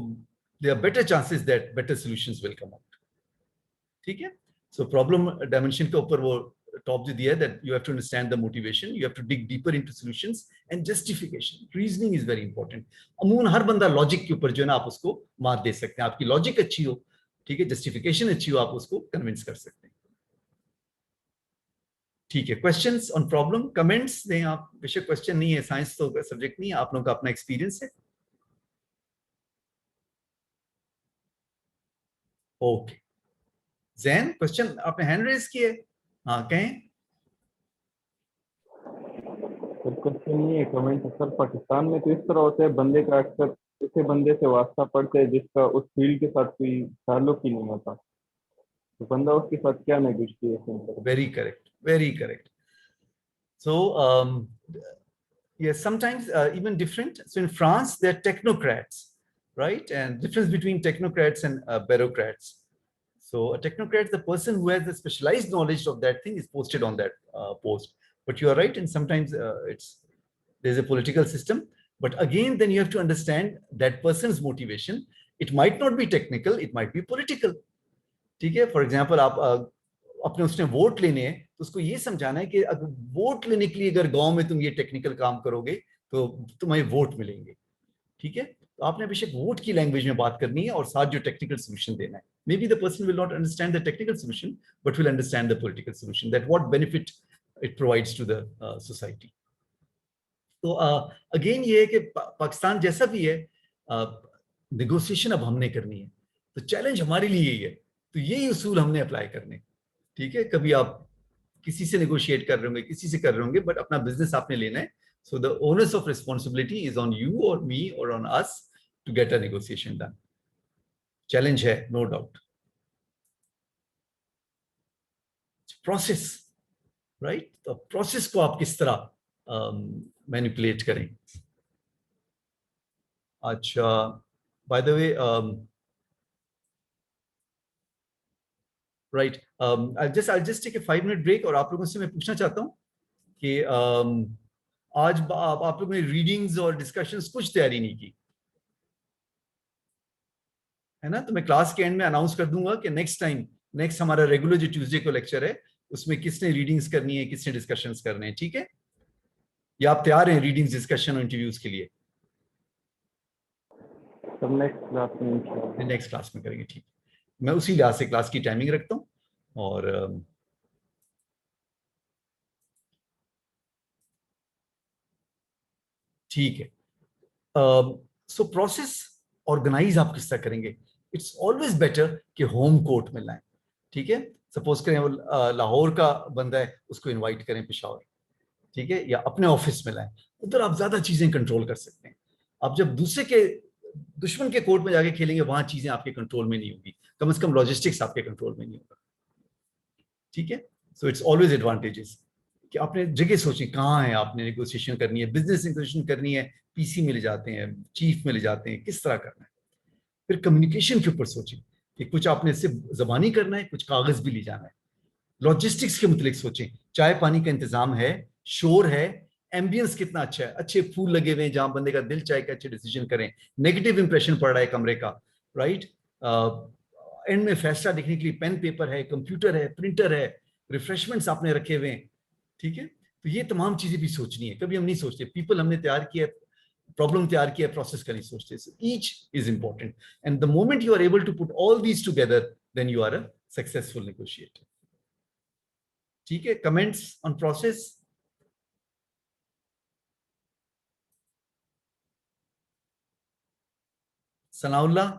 there are better chances that better solutions will come out. ठीक है? So problem dimension के ऊपर वो टॉप जो दिया है that you have to understand the motivation, you have to dig deeper into solutions and justification. Reasoning is very important. अमूमन हर बंदा लॉजिक के ऊपर जो है ना आप उसको मात दे सकते हैं. आपकी लॉजिक अच्छी हो, ठीक है, जस्टिफिकेशन अच्छी हो, आप उसको कन्विंस कर सकते हैं. ठीक है, क्वेश्चंस ऑन प्रॉब्लम, कमेंट्स दें आप. बेशक क्वेश्चन नहीं है, साइंस तो सब्जेक्ट नहीं है, आप लोगों का अपना एक्सपीरियंस है. ओके, जैन क्वेश्चन आपने हैंड रेज किए, हाँ कहें. सर क्वेश्चन ये है, कमेंट सर, पाकिस्तान में तो इस तरह होता है बंदे का अक्सर ऐसे बंदे से वास्ता पड़ता है जिसका उस फील्ड के साथ कोई ताल्लुक ही नहीं होता, तो बंदा उसके साथ क्या नेगोशिएशन करे? Very correct, Very correct. So yes, sometimes even different. So in France, they're technocrats, right? And difference between technocrats and bureaucrats. So a technocrat is the person who has the specialized knowledge of that thing is posted on that post. But you are right, and sometimes there's a political system. But again, then you have to understand that person's motivation. It might not be technical, it might be political. ठीक है, for example आप अपने उसने vote लेने हैं तो उसको ये समझाना है कि अगर वोट लेने के लिए अगर गांव में तुम ये टेक्निकल काम करोगे तो तुम्हें वोट मिलेंगे, ठीक है? तो आपने बेशक वोट की लैंग्वेज में बात करनी है और साथ जो टेक्निकल सोल्यूशन देना है. Maybe the person will not understand the technical solution but will understand the political solution, that what benefit it provides to the society. तो अगेन ये है कि पाकिस्तान जैसा भी है, नेगोशिएशन अब हमने करनी है, तो चैलेंज हमारे लिए यही है. तो यही उसूल हमने अप्लाई करने, ठीक है? कभी आप किसी से नेगोशिएट कर रहे होंगे, किसी से कर रहे होंगे, बट अपना बिजनेस आपने लेना है. So the onus of responsibility is on you or me or on us to get a negotiation done. Challenge है, no doubt. Process, right? तो process को आप किस तरह manipulate करें? अच्छा, by the way, right? I'll just take a 5-minute break और आप लोगों से मैं पूछना चाहता हूँ कि आज आप लोगों ने रीडिंग्स और डिस्कशंस कुछ तैयारी नहीं की है ना? तो मैं क्लास के एंड में अनाउंस कर दूंगा कि नेक्स्ट हमारा रेगुलर जो ट्यूसडे को लेक्चर है उसमें किसने रीडिंग्स करनी है, किसने डिस्कशंस करने हैं, ठीक है? या आप तैयार हैं रीडिंग्स, डिस्कशन और इंटरव्यूज के लिए? नेक्स्ट क्लास में करेंगे, ठीक. मैं उसी लिहाज से क्लास की टाइमिंग रखता हूँ और ठीक है. सो प्रोसेस ऑर्गेनाइज आप किस तरह करेंगे? इट्स ऑलवेज बेटर कि होम कोर्ट में लाएं, ठीक है? सपोज करें वो लाहौर का बंदा है, उसको इनवाइट करें पेशावर, ठीक है? या अपने ऑफिस में लाएं, उधर आप ज्यादा चीजें कंट्रोल कर सकते हैं. आप जब दूसरे के दुश्मन के कोर्ट में जाके खेलेंगे, वहां चीजें आपके कंट्रोल में नहीं होगी, कम से कम लॉजिस्टिक्स आपके कंट्रोल में नहीं होगा, ठीक है? सो इट्स ऑलवेज एडवांटेजेस कि आपने जगह सोची कहाँ है, आपने नेगोशिएशन करनी है, बिजनेस नेगोशिएशन करनी है, पीसी में ले जाते हैं, चीफ में ले जाते हैं, किस तरह करना है. फिर कम्युनिकेशन के ऊपर सोचें कि कुछ आपने सिर्फ जबानी करना है, कुछ कागज भी ले जाना है. लॉजिस्टिक्स के मुतालिक सोचें, चाय पानी का इंतजाम है, शोर है, एम्बियंस कितना अच्छा है, अच्छे फूल लगे हुए हैं जहां बंदे का दिल चाहे कि अच्छे डिसीजन करें, नेगेटिव इंप्रेशन पड़ रहा है कमरे का, राइट? एंड में फैसला लिखने के लिए पेन पेपर है, कंप्यूटर है, प्रिंटर है, रिफ्रेशमेंट्स आपने रखे हुए हैं, ठीक है? तो ये तमाम चीजें भी सोचनी है. कभी हम नहीं सोचते, पीपल हमने तैयार किया, प्रॉब्लम तैयार किया, प्रोसेस का नहीं सोचते. Each is important and the moment you are able to put all these together then you are a successful negotiator, ठीक है? Comments on process? Sanaullah?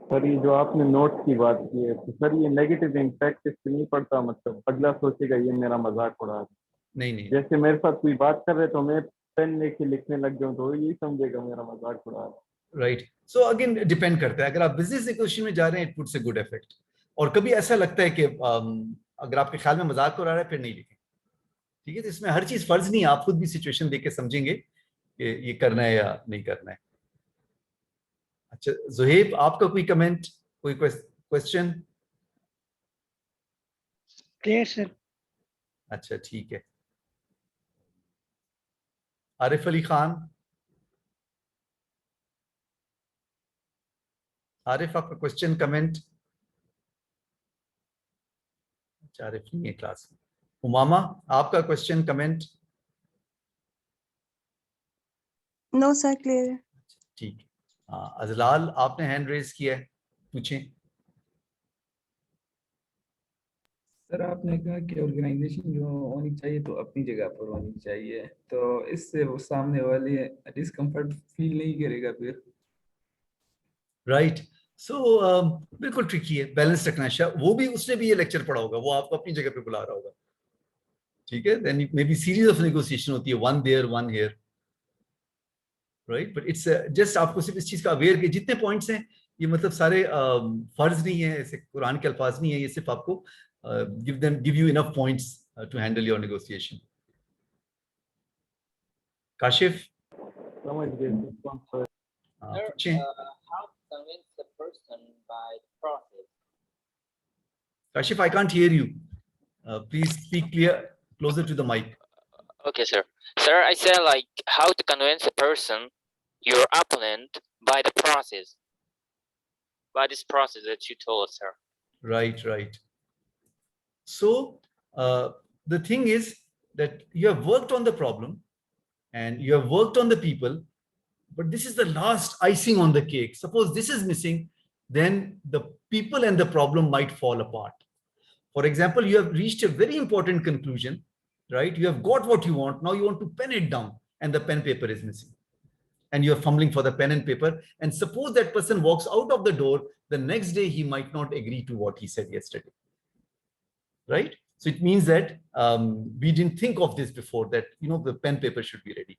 Sir ये जो आपने नोट की बात की है, तो सर ये नेगेटिव इम्पैक्ट इस पे नहीं पड़ता? मतलब अगला सोचेगा ये मेरा मजाक उड़ा रहा है. नहीं. जैसे मेरे साथ कोई बात कर रहे तो मैं पेन लेके लिखने लग जाऊं तो यही समझेगा मेरा मजाक उड़ा रहा है. राइट. सो अगेन डिपेंड करता है. अगर आप बिजनेस नेगोशिएशन में जा रहे हैं, it puts a good effect. और कभी ऐसा लगता है कि अगर आपके ख्याल में मजाक उड़ा रहा है, फिर नहीं लिखें, ठीक है? तो इसमें हर चीज फर्ज नहीं है, आप खुद भी सिचुएशन देख के समझेंगे कि ये करना है या नहीं करना है. अच्छा जुहेब, आपका कोई कमेंट, कोई क्वेश्चन? Clear sir. अच्छा ठीक है. आरिफ अली खान? आरिफ, आपका क्वेश्चन, कमेंट? अच्छा, आरिफ नहीं है क्लास में. उमामा, आपका question, comment? No sir, clear है. ठीक है. अजलाल, आपने हैंड रेज किया है, पूछें. सर आपने कहा कि ऑर्गेनाइजेशन जो होनी चाहिए तो अपनी जगह पर होनी चाहिए, तो इससे वो सामने वाले डिस्कम्फर्ट फील नहीं करेगा फिर? राइट. सो बिल्कुल ट्रिकी है, बैलेंस रखना है. वो भी, उसने भी ये लेक्चर पढ़ा होगा, वो आपको अपनी जगह पे बुला रहा होगा, ठीक है? Then maybe series of negotiation होती है, one there one here, right? But it's just आपको सिर्फ इस चीज का अवेयर कि जितने पॉइंट्स हैं ये मतलब सारे फर्ज नहीं है, ऐसे कुरान के अल्फाज नहीं है, ये सिर्फ आपको give you enough points to handle your negotiation. Kashif, समझ गए response सर। पूछें। How to convince the person by the process? Kashif, I can't hear you. Please speak closer to the mic. Okay, sir. Sir, I said like how to convince a person, your opponent, by the process. By this process that you told us, sir. Right, right. So the thing is that you have worked on the problem and you have worked on the people, but this is the last icing on the cake. Suppose this is missing, then the people and the problem might fall apart. For example, you have reached a very important conclusion, right? You have got what you want. Now you want to pen it down and the pen paper is missing. And you're fumbling for the pen and paper. And suppose that person walks out of the door, the next day he might not agree to what he said yesterday, right? So it means that we didn't think of this before, that, you know, the pen paper should be ready.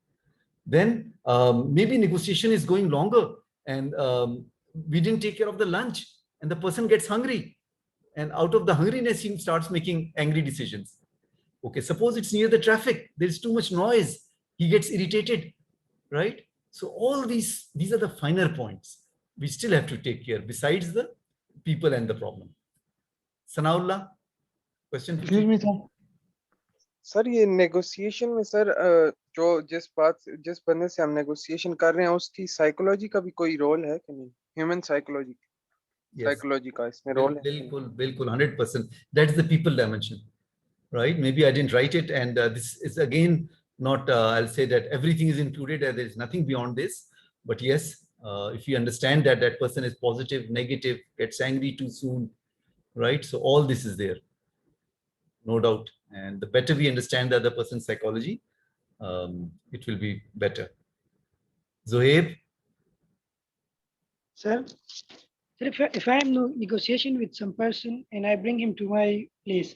Then maybe negotiation is going longer and we didn't take care of the lunch and the person gets hungry. And out of the hungriness, he starts making angry decisions. Okay, suppose it's near the traffic. There's too much noise. He gets irritated, right? So all these are the finer points we still have to take care besides the people and the problem. Sanaullah, question? Excuse me, sir. Sir ये negotiation में sir जो जिस बंदे से हम negotiation कर रहे हैं उसकी साइकोलॉजी का भी कोई रोल है कि नहीं? ह्यूमन साइकोलॉजी साइकोलॉजी का इसमें रोल है? बिल्कुल 100%. That's the people dimension, right? Maybe I didn't write it, and this is again not. I'll say that everything is included. There is nothing beyond this. But yes, if you understand that that person is positive, negative, gets angry too soon, right? So all this is there, no doubt. And the better we understand the other person's psychology, it will be better. Zohaib? Sir, if I am negotiation with some person and I bring him to my place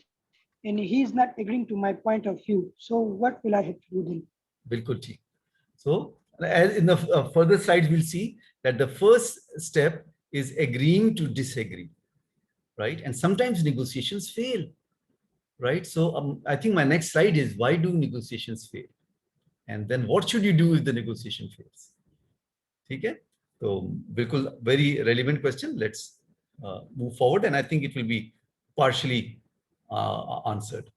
and he is not agreeing to my point of view, so what will I have to do then? Bilkul theek. So as in the further slides, we'll see that the first step is agreeing to disagree, right? And sometimes negotiations fail, right? So I think my next slide is, why do negotiations fail? And then what should you do if the negotiation fails? Okay? So, bilkul, very relevant question. Let's move forward, and I think it will be partially answered.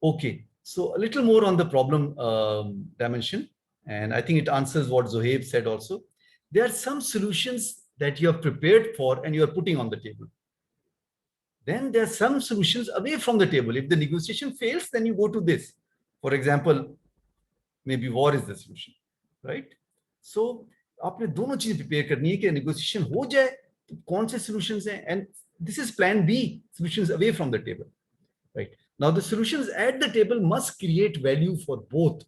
Okay, so a little more on the problem dimension, and I think it answers what Zohaib said also. There are some solutions that you have prepared for and you are putting on the table. Then there are some solutions away from the table. If the negotiation fails, then you go to this. For example, maybe war is the solution, right? So आपने दोनों चीजें prepare करनी है कि negotiation हो जाए तो कौन से सॉल्यूशंस हैं, and this is plan B, solutions away from the table, right? Now the solutions at the table must create value for both,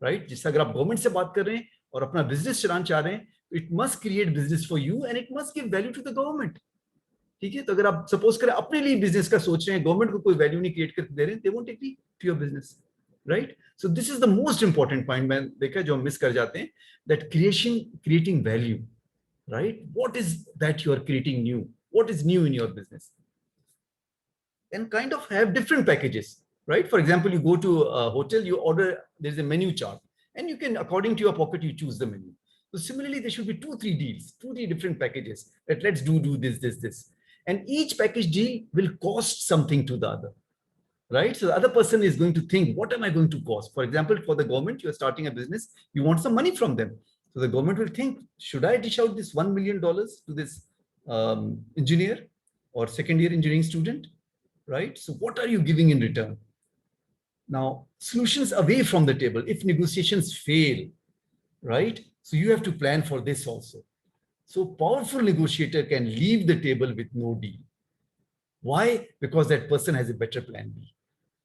right? जैसे अगर आप गवर्नमेंट से बात कर रहे हैं और अपना बिजनेस चलाना चाह रहे हैं, it must create business for you and it must give value to the government. ठीक है? तो अगर आप सपोज करें अपने लिए बिजनेस का सोच रहे हैं, गवर्नमेंट को कोई वैल्यू नहीं क्रिएट करके दे रहे हैं, they won't agree to your business, right? So this is the most important point मैं देखा जो हम मिस कर जाते हैं, that creating value, right? What is that you are creating new? What is new in your business? And kind of have different packages, right? For example, you go to a hotel, you order, there's a menu chart, and you can, according to your pocket, you choose the menu. So similarly, there should be 2-3 deals, 2-3 different packages that let's do this. And each package deal will cost something to the other. Right? So the other person is going to think, what am I going to cost? For example, for the government, you're starting a business, you want some money from them. So the government will think, should I dish out this $1 million to this engineer or second-year engineering student? Right? So what are you giving in return? Now, solutions away from the table, if negotiations fail, right? So you have to plan for this also. So powerful negotiator can leave the table with no deal. Why? Because that person has a better plan B.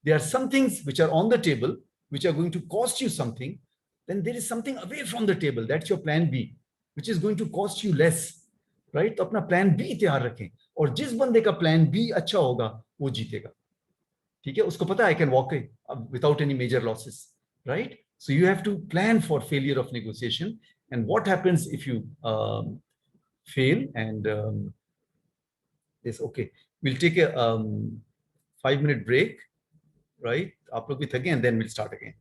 There are some things which are on the table, which are going to cost you something. Then there is something away from the table. That's your plan B, which is going to cost you less, right? तो अपना plan B तैयार रखें. और जिस बंदे का plan B अच्छा होगा, वो जीतेगा. ठीक है? उसको पता है I can walk away without any major losses, right? So you have to plan for failure of negotiation. And what happens if you fail and this, okay. we'll take a 5-minute break, right? आप लोग भी थके, and then we'll start again.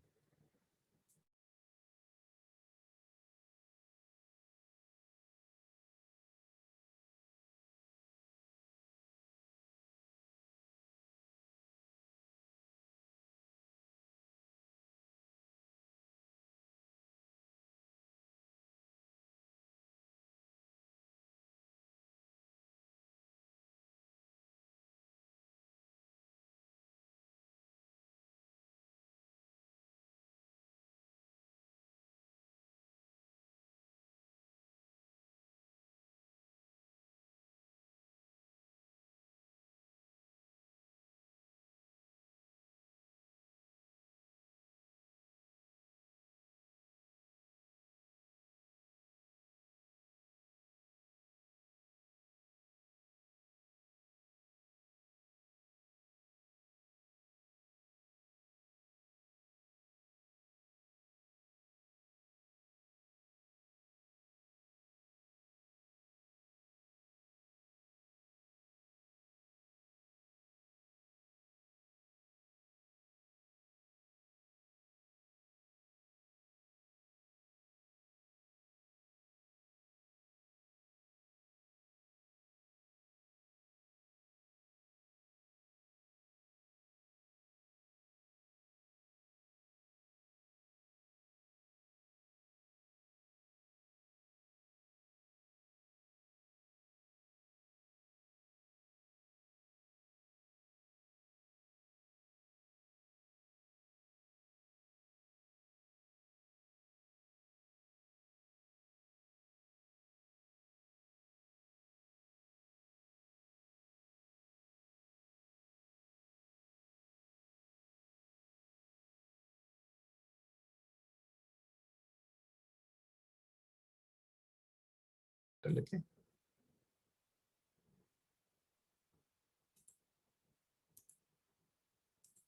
कर लेते हैं.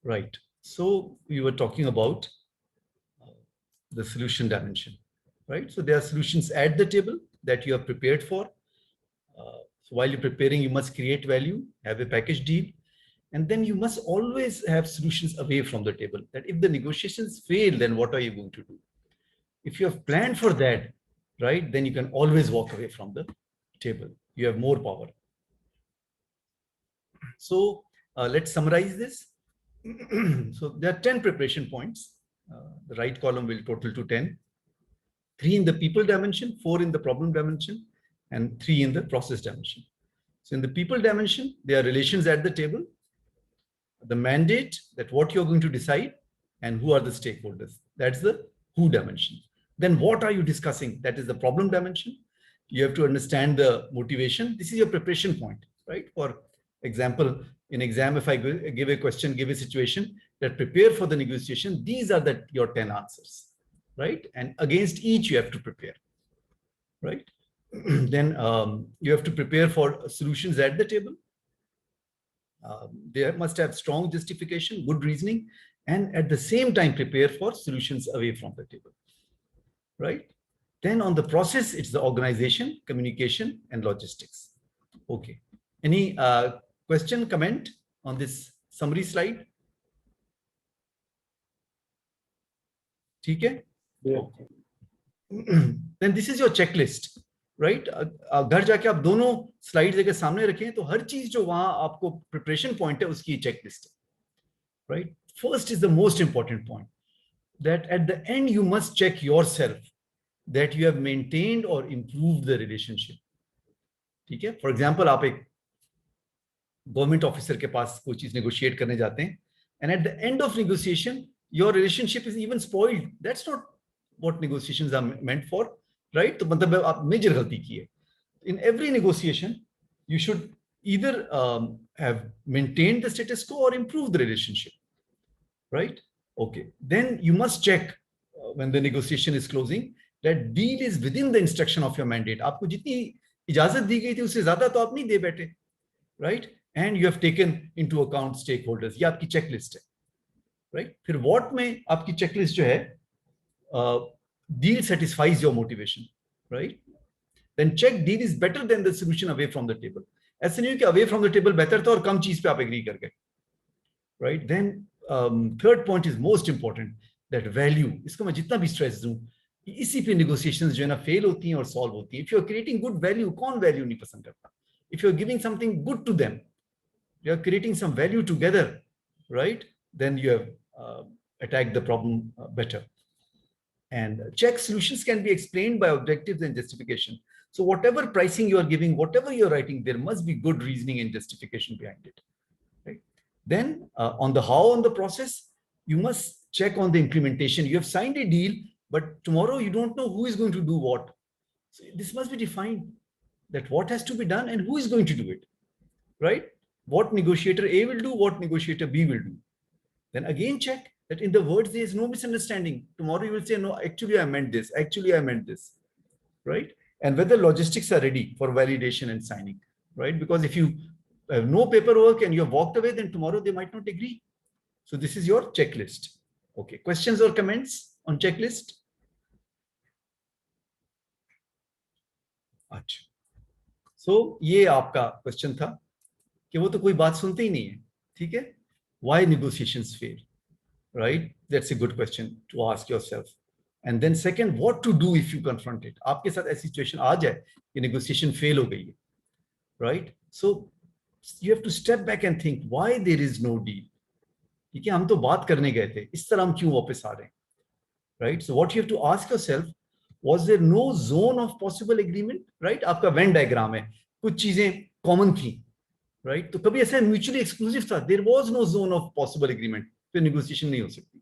Right. So we were talking about the solution dimension, right? So there are solutions at the table that you are prepared for. So while you're preparing, you must create value, have a package deal, and then you must always have solutions away from the table. That if the negotiations fail, then what are you going to do? If you have planned for that, right, then you can always walk away from the table. You have more power. So let's summarize this. So there are 10 preparation points. The right column will total to 10. 3 in the people dimension, 4 in the problem dimension, and 3 in the process dimension. So in the people dimension, there are relations at the table, the mandate, that what you're going to decide, and who are the stakeholders. That's the who dimension. Then what are you discussing? That is the problem dimension. You have to understand the motivation. This is your preparation point, right? For example, in exam, if I give a question, give a situation that prepare for the negotiation, these are your 10 answers, right? And against each you have to prepare, right? Then you have to prepare for solutions at the table. They must have strong justification, good reasoning, and at the same time prepare for solutions away from the table, right? Then on the process, it's the organization, communication, and logistics. Okay. Any question, comment on this summary slide? Okay. Yeah. Then this is your checklist, right? घर जाके आप दोनों slides लेके सामने रखें तो हर चीज जो वहां आपको प्रिपरेशन पॉइंट है उसकी चेकलिस्ट है, right? First is the most important point, that at the end you must check yourself that you have maintained or improved the relationship. ठीक है? For example, आप एक गवर्नमेंट ऑफिसर के पास कोई चीज नेगोशिएट करने जाते हैं, and at the end of negotiation your relationship is even spoiled. That's not what negotiations are meant for, right? तो मतलब आप मेजर गलती की है. In every negotiation you should either have maintained the status quo or improved the relationship, right? Okay, then you must check when the negotiation is closing that deal is within the instruction of your mandate. आपको जितनी इजाजत दी गई थी उससे ज्यादा तो आप नहीं दे बैठे, right? And you have taken into account stakeholders. ये आपकी checklist है, right? फिर what में आपकी checklist जो है, deal satisfies your motivation, right? Then check deal is better than the solution away from the table. ऐसे नहीं कि अवे फ्रॉम द टेबल बेहतर था और कम चीज पे आप एग्री कर गए, right? Then third point is most important, that value. इसको मैं जितना भी स्ट्रेस दूं, इसी पे नेगोशिएशंस जो है ना फेल होती हैं और सॉल्व होती हैं. If you are creating good value, कौन वैल्यू नहीं पसंद करता? If you are giving something good to them, you are creating some value together, right? Then you have attacked the problem better. And check solutions can be explained by objectives and justification. So whatever pricing you are giving, whatever you're writing, there must be good reasoning and justification behind it, right? Then on the how, on the process, you must check on the implementation. You have signed a deal, but tomorrow you don't know who is going to do what. So this must be defined, that what has to be done and who is going to do it, right? What negotiator A will do, what negotiator B will do. Then again check that in the words there is no misunderstanding. Tomorrow you will say, no, actually I meant this, actually I meant this, right? And whether logistics are ready for validation and signing, right? Because if you have no paperwork and you have walked away, then tomorrow they might not agree. So this is your checklist. Okay, questions or comments on checklist? अच्छा, so ये आपका question था कि वो तो कोई बात सुनते ही नहीं है, ठीक है? Why negotiations fail, right? That's a good question to ask yourself. And then second, what to do if you confront it. आपके साथ ऐसी सिचुएशन आ जाए कि negotiation fail हो गई है, right? So you have to step back and think why there is no deal. ठीक है, हम तो बात करने गए थे, इस तरह हम क्यों वापस आ रहे हैं, right? So what you have to ask yourself, was there no zone of possible agreement, right? आपका Venn diagram है, कुछ चीजें कॉमन थी, राइट? तो कभी ऐसा म्यूचुअली एक्सक्लूसिव था, there was no zone of possible agreement, फिर नेगोशिएशन नहीं हो सकती,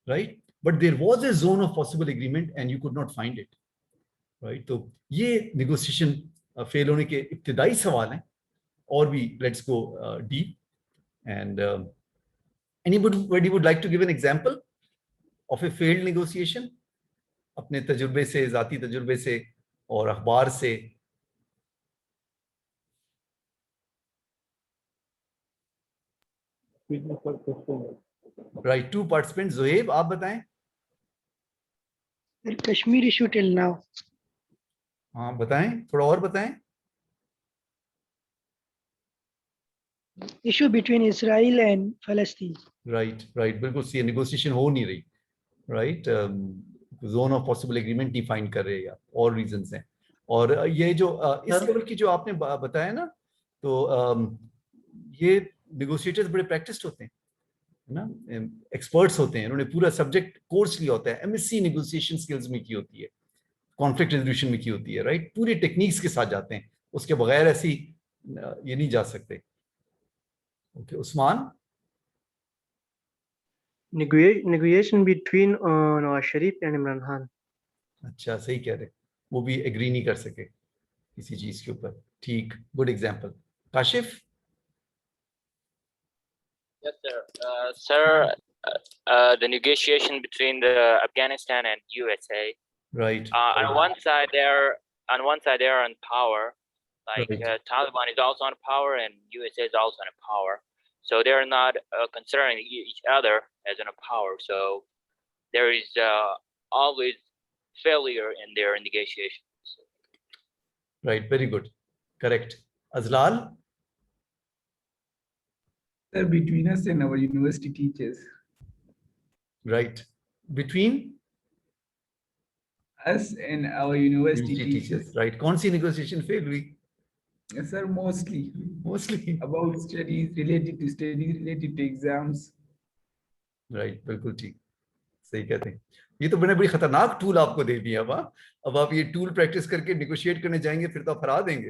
right? But there was a zone of possible agreement and you could not find it, right? तो ये नेगोशिएशन फेल होने के इब्तिदाई सवाल हैं, और भी let's go deep. And anybody would like to give an example of a failed negotiation, अपने तजुर्बे से, जाती तजुर्बे से और अखबार से? Right, to participant. जोहेब, आप बताएं. Kashmir issue till now. हाँ बताएं, थोड़ा और बताएं. इशू बिटवीन इसराइल एंड फलस्तीन. राइट राइट, बिल्कुल सही. नेगोशिएशन हो नहीं रही, right? Zone of possible agreement define कर रहे हैं आप, और रीजंस हैं. और ये जो इस लेवल की जो आपने बताया ना, तो ये नेगोशिएटर्स बड़े प्रैक्टिस्ड होते हैं ना, एक्सपर्ट्स होते हैं, उन्होंने पूरा सब्जेक्ट कोर्स लिया होता है, एमएससी नेगोशिएशन स्किल्स में की होती है, कॉन्फ्लिक्ट रेजोल्यूशन में की होती है, राइट? पूरी टेक्निक्स के साथ जाते हैं, उसके बगैर ऐसी ये नहीं जा सकते. Okay, Usman. negotiation between Nawaz Sharif and Imran Khan. अच्छा, सही कह रहे, वो भी एग्री नहीं कर सके किसी चीज के ऊपर. ठीक, good example. Kashif. Yes, sir. The negotiation between the Afghanistan and USA. Right. On one side, they are on power. Like Right. Taliban is also on power, and USA is also on power. So they are not considering each other as in a power. So there is always failure in their negotiations. Right. Very good. Correct. Azlal. Sir, between us and our university teachers. Right. Between Us and our university teachers. Right. कौन सी negotiation fail हुई? Yes, sir, mostly. Mostly. About studies, related to exams. Right. बिल्कुल ठीक, सही कहते हैं. ये तो बड़ी खतरनाक टूल आपको दे दिया. अब आप ये टूल प्रैक्टिस करके नेगोशिएट करने जाएंगे, फिर तो आप हरा देंगे.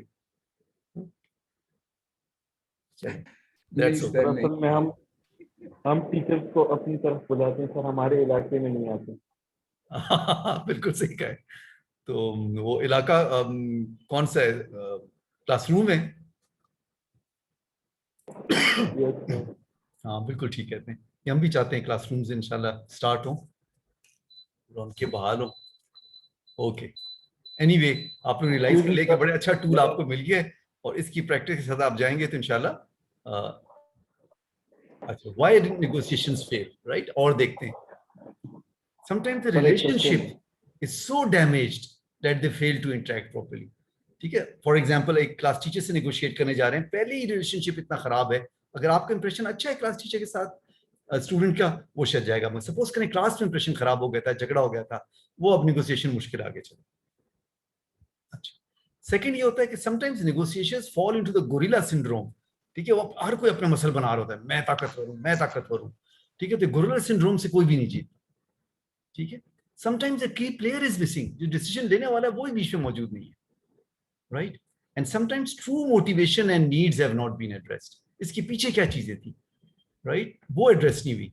असल में हम टीचर्स को अपनी तरफ बुलाते हैं सर, हमारे इलाके में नहीं आते. बिल्कुल सही कहा है. तो वो इलाका कौन सा है? क्लासरूम है. हाँ बिल्कुल ठीक कहते हैं. हम भी चाहते हैं क्लासरूम्स इंशाल्लाह स्टार्ट हो और उनके बहाल हो. ओके, एनीवे, आप लोग रियलाइज कर ले कि बड़े अच्छा टूल आपको मिल गया है, और इसकी प्रैक्टिस के साथ आप जाएंगे तो इंशाल्लाह. अच्छा, व्हाई नेगोशिएशंस फेल, राइट? और देखते हैं. Sometimes the relationship is so damaged that they fail to interact properly. ठीक है, फॉर एग्जाम्पल एक क्लास टीचर से नेगोशिएट करने जा रहे हैं, पहले ही रिलेशनशिप इतना खराब है, अगर आपका इंप्रेशन अच्छा है क्लास टीचर के साथ स्टूडेंट का, वो शायद जाएगा। मैं सपोज करें क्लास में इंप्रेशन खराब हो गया था, झगड़ा हो गया था, वो अब निगोशिएशन मुश्किल आगे चले। अच्छा, सेकंड ये होता है कि sometimes negotiations fall into the gorilla syndrome. ठीक है, वो हर कोई अपना मसल बना रहा होता है, मैं ताकतवर हूं, मैं ताकतवर हूं। ठीक है, तो गोरिल्ला सिंड्रोम से कोई भी नहीं जीतता। ठीक है, समटाइम्स अ की प्लेयर इज मिसिंग, जो डिसीजन लेने वाला है वो ही बीच में मौजूद नहीं है, right. And sometimes true motivation and needs have not been addressed, इसके पीछे क्या चीजें थी, राइट, वो एड्रेस नहीं हुई।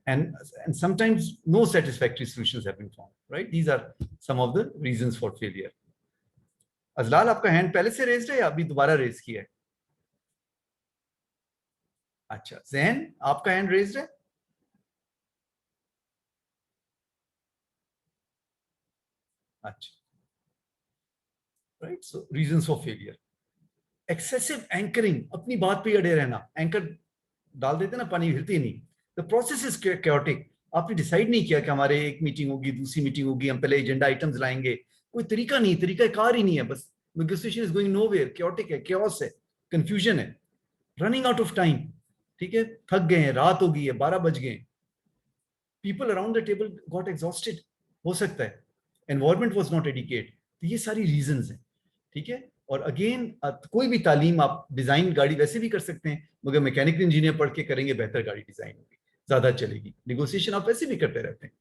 And sometimes no satisfactory solutions have been found, right? These are some of the reasons for failure. अजलाल, आपका हैंड पहले से रेज्ड है या अभी दोबारा रेज किया है? अच्छा, जैन, आपका हैंड रेज्ड है? अच्छा, right. So reasons for failure, excessive anchoring, अपनी बात पे अड़े रहना, एंकर डाल देते ना, पानी हिलती नहीं। द प्रोसेस इज chaotic, आपने डिसाइड नहीं किया कि हमारे एक मीटिंग होगी, दूसरी मीटिंग होगी, हम पहले एजेंडा आइटम्स लाएंगे, कोई तरीका नहीं, तरीका कार ही नहीं है, बस negotiation is going nowhere, chaotic है, chaos है, कंफ्यूजन है, रनिंग आउट ऑफ टाइम। ठीक है, थक गए हैं, रात हो गई है, 12 बज गए, people around the table got exhausted, हो सकता है एनवायरमेंट वाज नॉट एडिकेट। तो ये सारी रीजंस हैं। ठीक है, और अगेन कोई भी तालीम, आप डिजाइन गाड़ी वैसे भी कर सकते हैं, मगर मैकेनिकल इंजीनियर पढ़ के करेंगे, बेहतर गाड़ी डिजाइन होगी, ज्यादा चलेगी। नेगोशिएशन आप वैसे भी करते रहते हैं।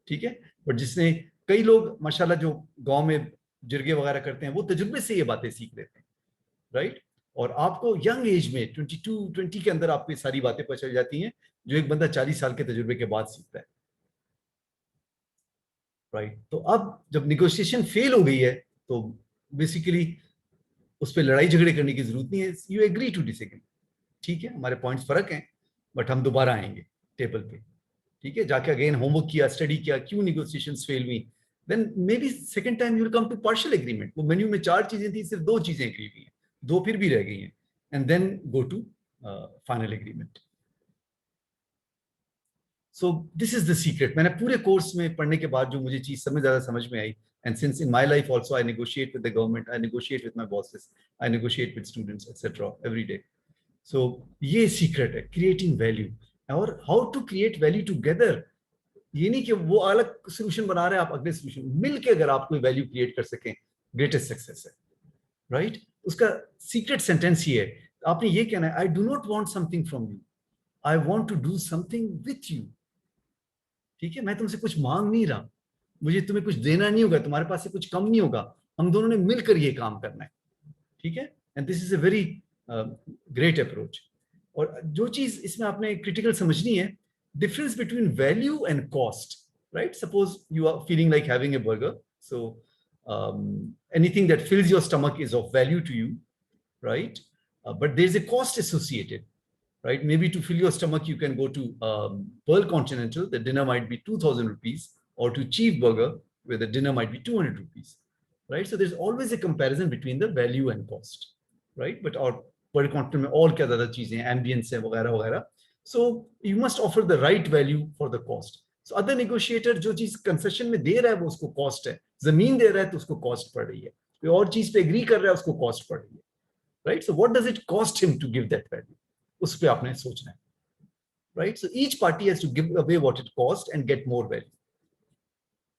ठीक है, बट जिसने, कई लोग माशाल्लाह जो गांव में जिरगे वगैरह करते हैं, वो तजुर्बे से ये बातें सीख लेते हैं, राइट। और आपको यंग एज में 22-20 के अंदर आपको ये सारी बातें पता चल जाती हैं, जो एक बंदा 40 साल के तजुर्बे के बाद सीखता है, राइट। तो अब जब निगोशिएशन फेल हो गई है, तो बेसिकली उस पर लड़ाई झगड़े करने की जरूरत नहीं है, यू एग्री टू डिसएग्री। ठीक है, हमारे पॉइंट्स फर्क हैं, बट हम दोबारा आएंगे टेबल पे। ठीक है, जाके अगेन होमवर्क किया, स्टडी किया, क्यों निगोशिएशंस फेल हुई, then maybe second time you will come to partial agreement. वो मेन्यू में 4 चीजें थी, सिर्फ 2 चीजें एग्री हुई हैं, 2 फिर भी रह गई हैं, and then go to final agreement. So this is the secret. मैंने पूरे कोर्स में पढ़ने के बाद जो मुझे चीज ज्यादा समझ में आई, and since in my life also I negotiate with the government, I negotiate with my bosses, I negotiate with students, etc. every day. So ये सीक्रेट है क्रिएटिंग वैल्यू। और how to create value together, ये नहीं कि वो अलग solution बना रहे हैं, आप अगले सोल्यूशन मिलके अगर आप कोई वैल्यू क्रिएट कर सकें, ग्रेटेस्ट सक्सेस है, राइट। उसका सीक्रेट सेंटेंस ये है, आपने ये कहना है, I do not want something from you, I want to do something with you. ठीक है, मैं तुमसे कुछ मांग नहीं रहा, मुझे तुम्हें कुछ देना नहीं होगा, तुम्हारे पास से कुछ कम नहीं होगा, हम दोनों ने मिलकर ये काम करना है। ठीक है, and this is a very great approach. और जो चीज इसमें आपने क्रिटिकल समझनी है, difference between value and cost, right. Suppose you are feeling like having a burger, so anything that fills your stomach is of value to you, right? But there's a cost associated, right? Maybe to fill your stomach, you can go to Pearl Continental, the dinner might be 2,000 rupees, or to Chief Burger, where the dinner might be 200 rupees, right? So there's always a comparison between the value and cost, right? But our Pearl Continental में और क्या ज़्यादा चीजें हैं, ambience है वगैरह वगैरह. So you must offer the right value for the cost. So other negotiator जो चीज concession में दे रहा है वो उसको cost है, जमीन दे रहा है तो उसको cost पड़ रही है, कोई और चीज पे agree कर रहा है उसको cost पड़ रही है. Right? So what does it cost him to give that value? उस पे आपने सोचना है, right? So each party has to give away what it costs and get more value.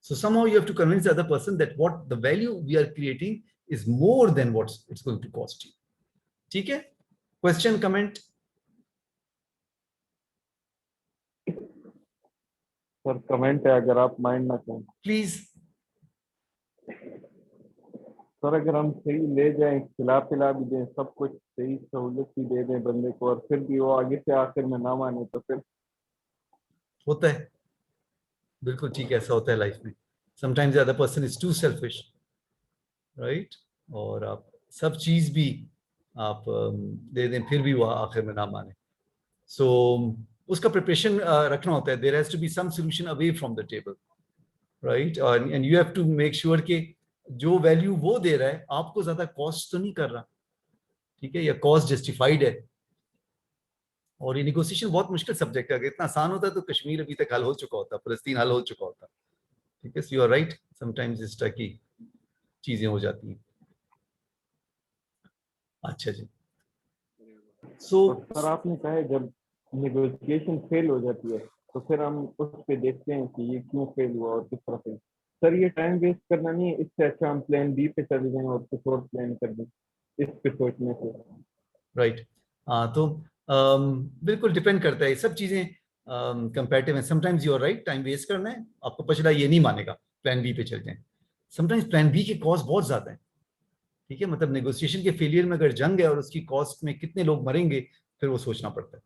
So somehow you have to convince the other person that what the value we are creating is more than what it's going to cost you. ठीक है? Question, comment? Sir comment है, अगर आप mind ना करें। Please. Sir अगर हम सही ले जाएं, खिला पिला भी दें, सब कुछ सही सहूलियत भी दे दें बंदे को, और फिर भी वो आगे से आखिर में ना माने, तो फिर होता है, बिल्कुल ठीक है, ऐसा होता है लाइफ में। Sometimes the other person is too selfish, right? और आप सब चीज भी आप दे दें, फिर भी वो आखिर में ना माने। So उसका प्रिपरेशन रखना होता है। There has to be some solution away from the table, right? And you have to make sure कि जो वैल्यू वो दे रहा है आपको ज्यादा कॉस्ट तो नहीं कर रहा, ठीक है, या कॉस्ट जस्टिफाइड है। और ये निगोशिएशन बहुत मुश्किल सब्जेक्ट है, अगर इतना आसान होता तो कश्मीर अभी तक हल हो चुका होता, फलस्तीन हल हो चुका होता। ठीक है, यू आर राइट, समटाइम्स इस तरह की चीजें हो जाती हैं। अच्छा जी। तो सो सर आपने कहा है जब नेगोशिएशन फेल हो जाती है तो फिर हम उस पे देखते हैं कि ये क्यों फेल हुआ और किस तरह से। सर ये टाइम वेस्ट करना नहीं है, इससे अच्छा हम प्लान बी पे चले जाएं और कुछ और प्लान कर दें इस पे सोचने से। राइट। हाँ तो बिल्कुल डिपेंड करता है, ये सब चीजें कंपैरेटिव है। Sometimes you are right, time waste करना है, आपको पछड़ा ये नहीं मानेगा, प्लान बी पे चलते हैं। समटाइम्स प्लान बी के कॉस्ट बहुत ज्यादा है, ठीक है, मतलब नेगोशिएशन के फेलियर में अगर जंग है और उसकी कॉस्ट में कितने लोग मरेंगे, फिर वो सोचना पड़ता है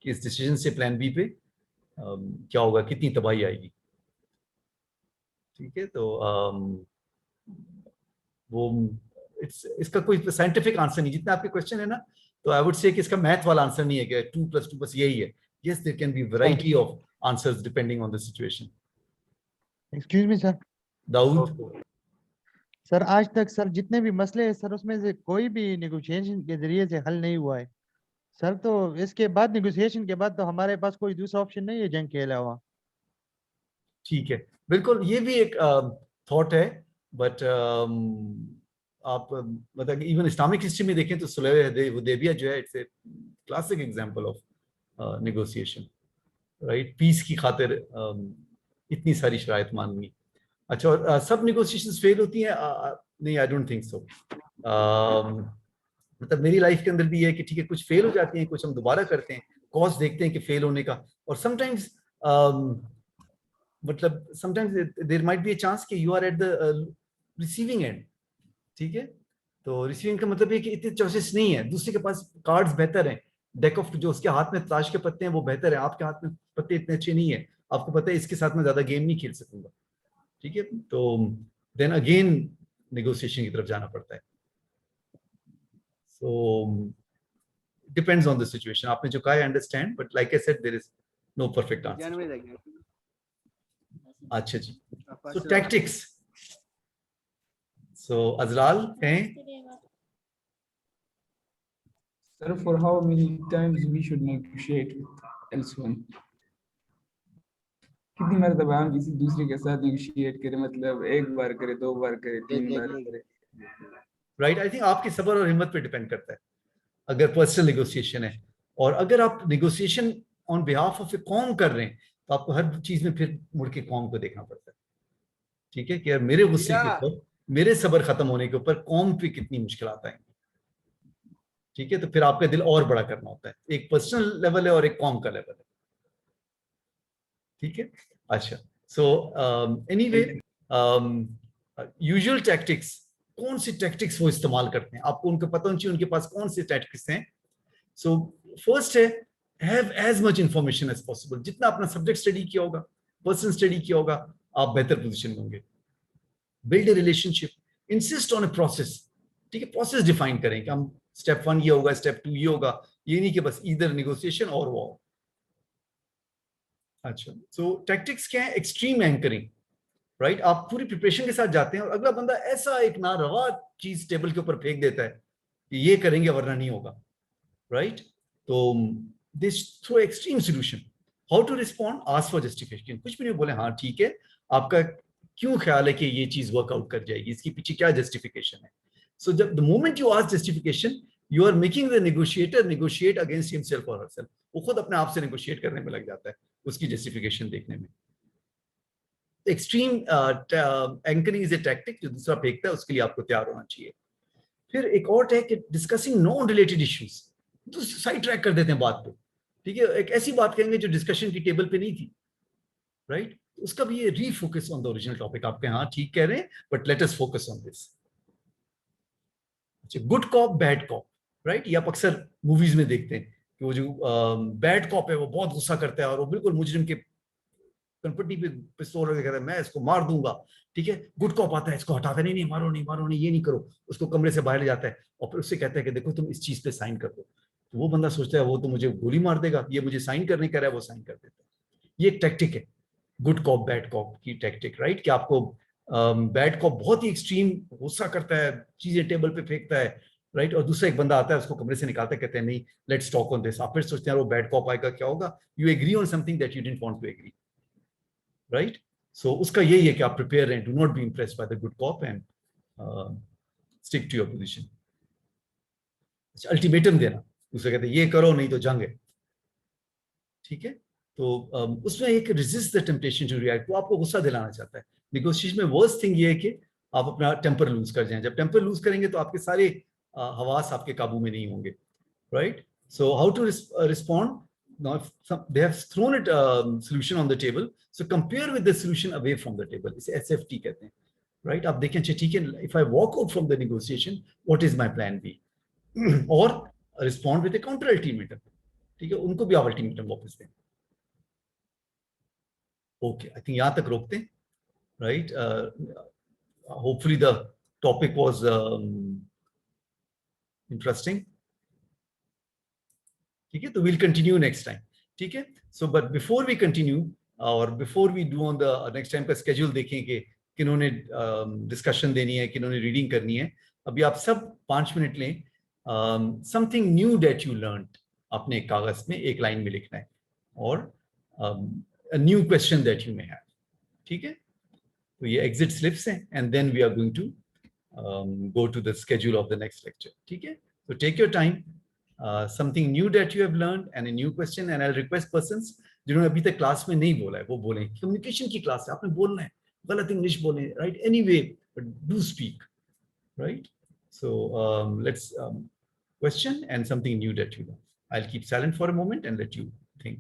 कि इस डिसीजन से प्लान बी पे क्या होगा, कितनी तबाही आएगी। ठीक है, तो वो इसका कोई साइंटिफिक आंसर नहीं, जितना आपके क्वेश्चन है ना, तो आई वुड से कि इसका मैथ वाला आंसर नहीं है कि 2+2 बस यही है। Yes, there can be variety of answers depending on the situation. Excuse me sir. Daud. Sir आज तक सर जितने भी मसले हैं सर उसमें से कोई भी नेगोशिएशन के जरिए से हल नहीं हुआ है सर, तो इसके बाद नेगोशिएशन के बाद तो हमारे पास कोई दूसरा ऑप्शन नहीं है जंग के अलावा। ठीक है, बिल्कुल, ये भी एक थॉट है, बट आप मतलब इवन इस्लामिक हिस्ट्री में देखें तो सुलह हुदैबिया जो है, it's a classic example of negotiation, right, peace की खातिर इतनी सारी शराइत माननी। अच्छा, और सब नेगोशिएशंस फेल होती हैं? नहीं, आई डोंट थिंक सो। मतलब मेरी लाइफ के अंदर भी है कि ठीक है, कुछ फेल हो जाती हैं, कुछ हम दोबारा करते हैं, कॉज देखते हैं कि फेल होने का, और समटाइम्स मतलब sometimes there might be a chance कि you are at the receiving end. ठीक है, तो रिसीविंग का मतलब ये कि इतने चॉइसेस नहीं है, दूसरे के पास कार्ड्स बेहतर हैं, डेक ऑफ जो उसके हाथ में ताश के पत्ते हैं वो बेहतर है, आपके हाथ में पत्ते इतने अच्छे नहीं है, आपको पता है इसके साथ में ज्यादा गेम नहीं खेल सकूंगा। ठीक है, तो देन अगेन नेगोशिएशन की तरफ जाना पड़ता है। So depends on the situation. आपने जो कहा है understand, but like I said there is no perfect answer. अच्छा जी, सो टैक्टिक्स, सो अजलाल कहें। Sir, for how many times we should negotiate with L1? कितनी मर्तबा हम किसी दूसरे के साथ नेगोशिएट करें, मतलब एक बार करे, 2 बार करे, 3 बार करे? राइट, आई थिंक आपकी सब्र और हिम्मत पे डिपेंड करता है, अगर पर्सनल नेगोशिएशन है, और अगर आप negotiation on behalf of A com कर रहे हैं तो आपको हर चीज में फिर मुड़ के कॉम को देखना पड़ता है। ठीक है, कि यार मेरे गुस्से के ऊपर, मेरे सब्र खत्म होने के ऊपर कॉम पे कितनी मुश्किल आएंगी। ठीक है, तो फिर आपका दिल और बड़ा करना होता है, एक पर्सनल लेवल है और एक कॉम का लेवल है। ठीक है, अच्छा, सो एनीवे, यूजुअल टैक्टिक्स, कौन सी टैक्टिक्स वो इस्तेमाल करते हैं, आपको उनको पता होना चाहिए उनके पास कौन सी टैक्टिक्स हैं। सो फर्स्ट है, have as much information as possible. जितना अपना सब्जेक्ट स्टडी किया होगा, पर्सन स्टडी किया होगा, आप बेहतर पोजीशन में होंगे। Build a relationship, insist on a process. ठीक है, प्रोसेस डिफाइन करें कि हम स्टेप 1 ये होगा, स्टेप 2 ये होगा, ये नहीं कि बस इधर नेगोशिएशन और वो। अच्छा, सो टैक्टिक्स क्या है? एक्सट्रीम एंकरिंग, राइट, आप पूरी प्रिपरेशन के साथ जाते हैं और अगला बंदा ऐसा एक नारवा चीज टेबल के ऊपर फेंक देता है कि ये करेंगे वरना नहीं होगा, राइट, तो this through extreme solution. How to respond? Ask for justification, कुछ भी नहीं बोले, हाँ ठीक है, आपका क्यों ख्याल है कि ये चीज वर्कआउट कर जाएगी, इसके पीछे क्या जस्टिफिकेशन है। सो जब the moment you ask justification, you are making the negotiator negotiate against himself और हरसेल्फ। वो खुद अपने आप से नेगोशिएट करने में लग जाता है उसकी जस्टिफिकेशन देखने में। Extreme anchoring is a tactic, जो दूसरा फेंकता है उसके लिए आपको तैयार होना चाहिए। फिर एक और है कि डिस्कसिंग नॉन रिलेटेड इश्यूज, तो साइड ट्रैक कर देते हैं बात को। ठीक है, एक ऐसी बात कहेंगे जो डिस्कशन की टेबल पे नहीं थी, राइट, उसका भी ये refocus on the original topic. आपके हाँ ठीक कह रहे हैं, but let us focus on this. अच्छा, good cop bad cop, right, ये आप अक्सर मूवीज में देखते हैं कि वो जो बैड कॉप है वो बहुत गुस्सा करता है और वो बिल्कुल मुजरिम के कनपट्टी पे पिस्तौल रख कहता है मैं इसको मार दूंगा। ठीक है, गुड कॉप आता है, इसको हटाता नहीं, नहीं मारो नहीं मारो नहीं, ये नहीं करो, उसको कमरे से बाहर ले जाता है और फिर उससे कहता है कि देखो तुम इस चीज पे साइन कर दो। तो वो बंदा सोचता है वो तो मुझे गोली मार देगा, ये मुझे साइन करने कह रहा है, वो साइन कर देता है। ये एक टैक्टिक है, गुड कॉप बैड कॉप की टैक्टिक, राइट, कि आपको बैड कॉप बहुत ही एक्सट्रीम गुस्सा करता है, चीजें टेबल पे फेंकता है, राइट, और दूसरा एक बंदा आता है उसको कमरे से निकालता है, कहते हैं नहीं लेट्स टॉक ऑन दिस। आप फिर सोचते हैं वो बैड कॉप आएगा, क्या होगा, you agree on something that you didn't want to agree, right. So उसका यही है कि आप प्रिपेयर हैं, do not be impressed by the good cop and stick to your position. Ultimatum देना, उसे कहते हैं ये करो नहीं तो जंग है, ठीक है। तो उसमें एक resist the temptation to react, वो आपको गुस्सा दिलाना चाहता है। नेगोशिएशन में वर्स्ट थिंग ये है कि आप अपना टेम्पर लूज कर जाएं। जब टेम्पर लूज करेंगे तो आपके सारे हवास आपके काबू में नहीं होंगे, right. So how to respond? Now, if they have thrown it solution on the table, so compare with the solution away from the table. इसे SFT कहते हैं, right? आप देखें, ठीक है, if I walk out from the negotiation, what is my plan B? और respond with a counter ultimatum, ठीक है, उनको भी आप ultimatum वापस दें। Okay, I think यहाँ तक रोकते हैं, right? Hopefully the topic was interesting. ठीक है, तो we'll continue next time, ठीक है। So but before we continue और before we do on the next time का schedule देखें कि किन्होंने discussion देनी है, किन्होंने reading करनी है। अभी आप सब 5 मिनट लें, something new that you learned अपने कागज में एक लाइन में लिखना है, और a new question that you may have, ठीक है। तो ये exit slips हैं, and then we are going to go to the schedule of the next lecture, ठीक है। So take your time. Something new that you have learned and a new question, and I'll request persons जिन्होंने अभी तक class में नहीं बोला है वो बोलें। कम्युनिकेशन की क्लास है, आपने बोलना है, गलत इंग्लिश बोलें, right, anyway but do speak, right. So let's question and something new that you learn. I'll keep silent for a moment and let you think.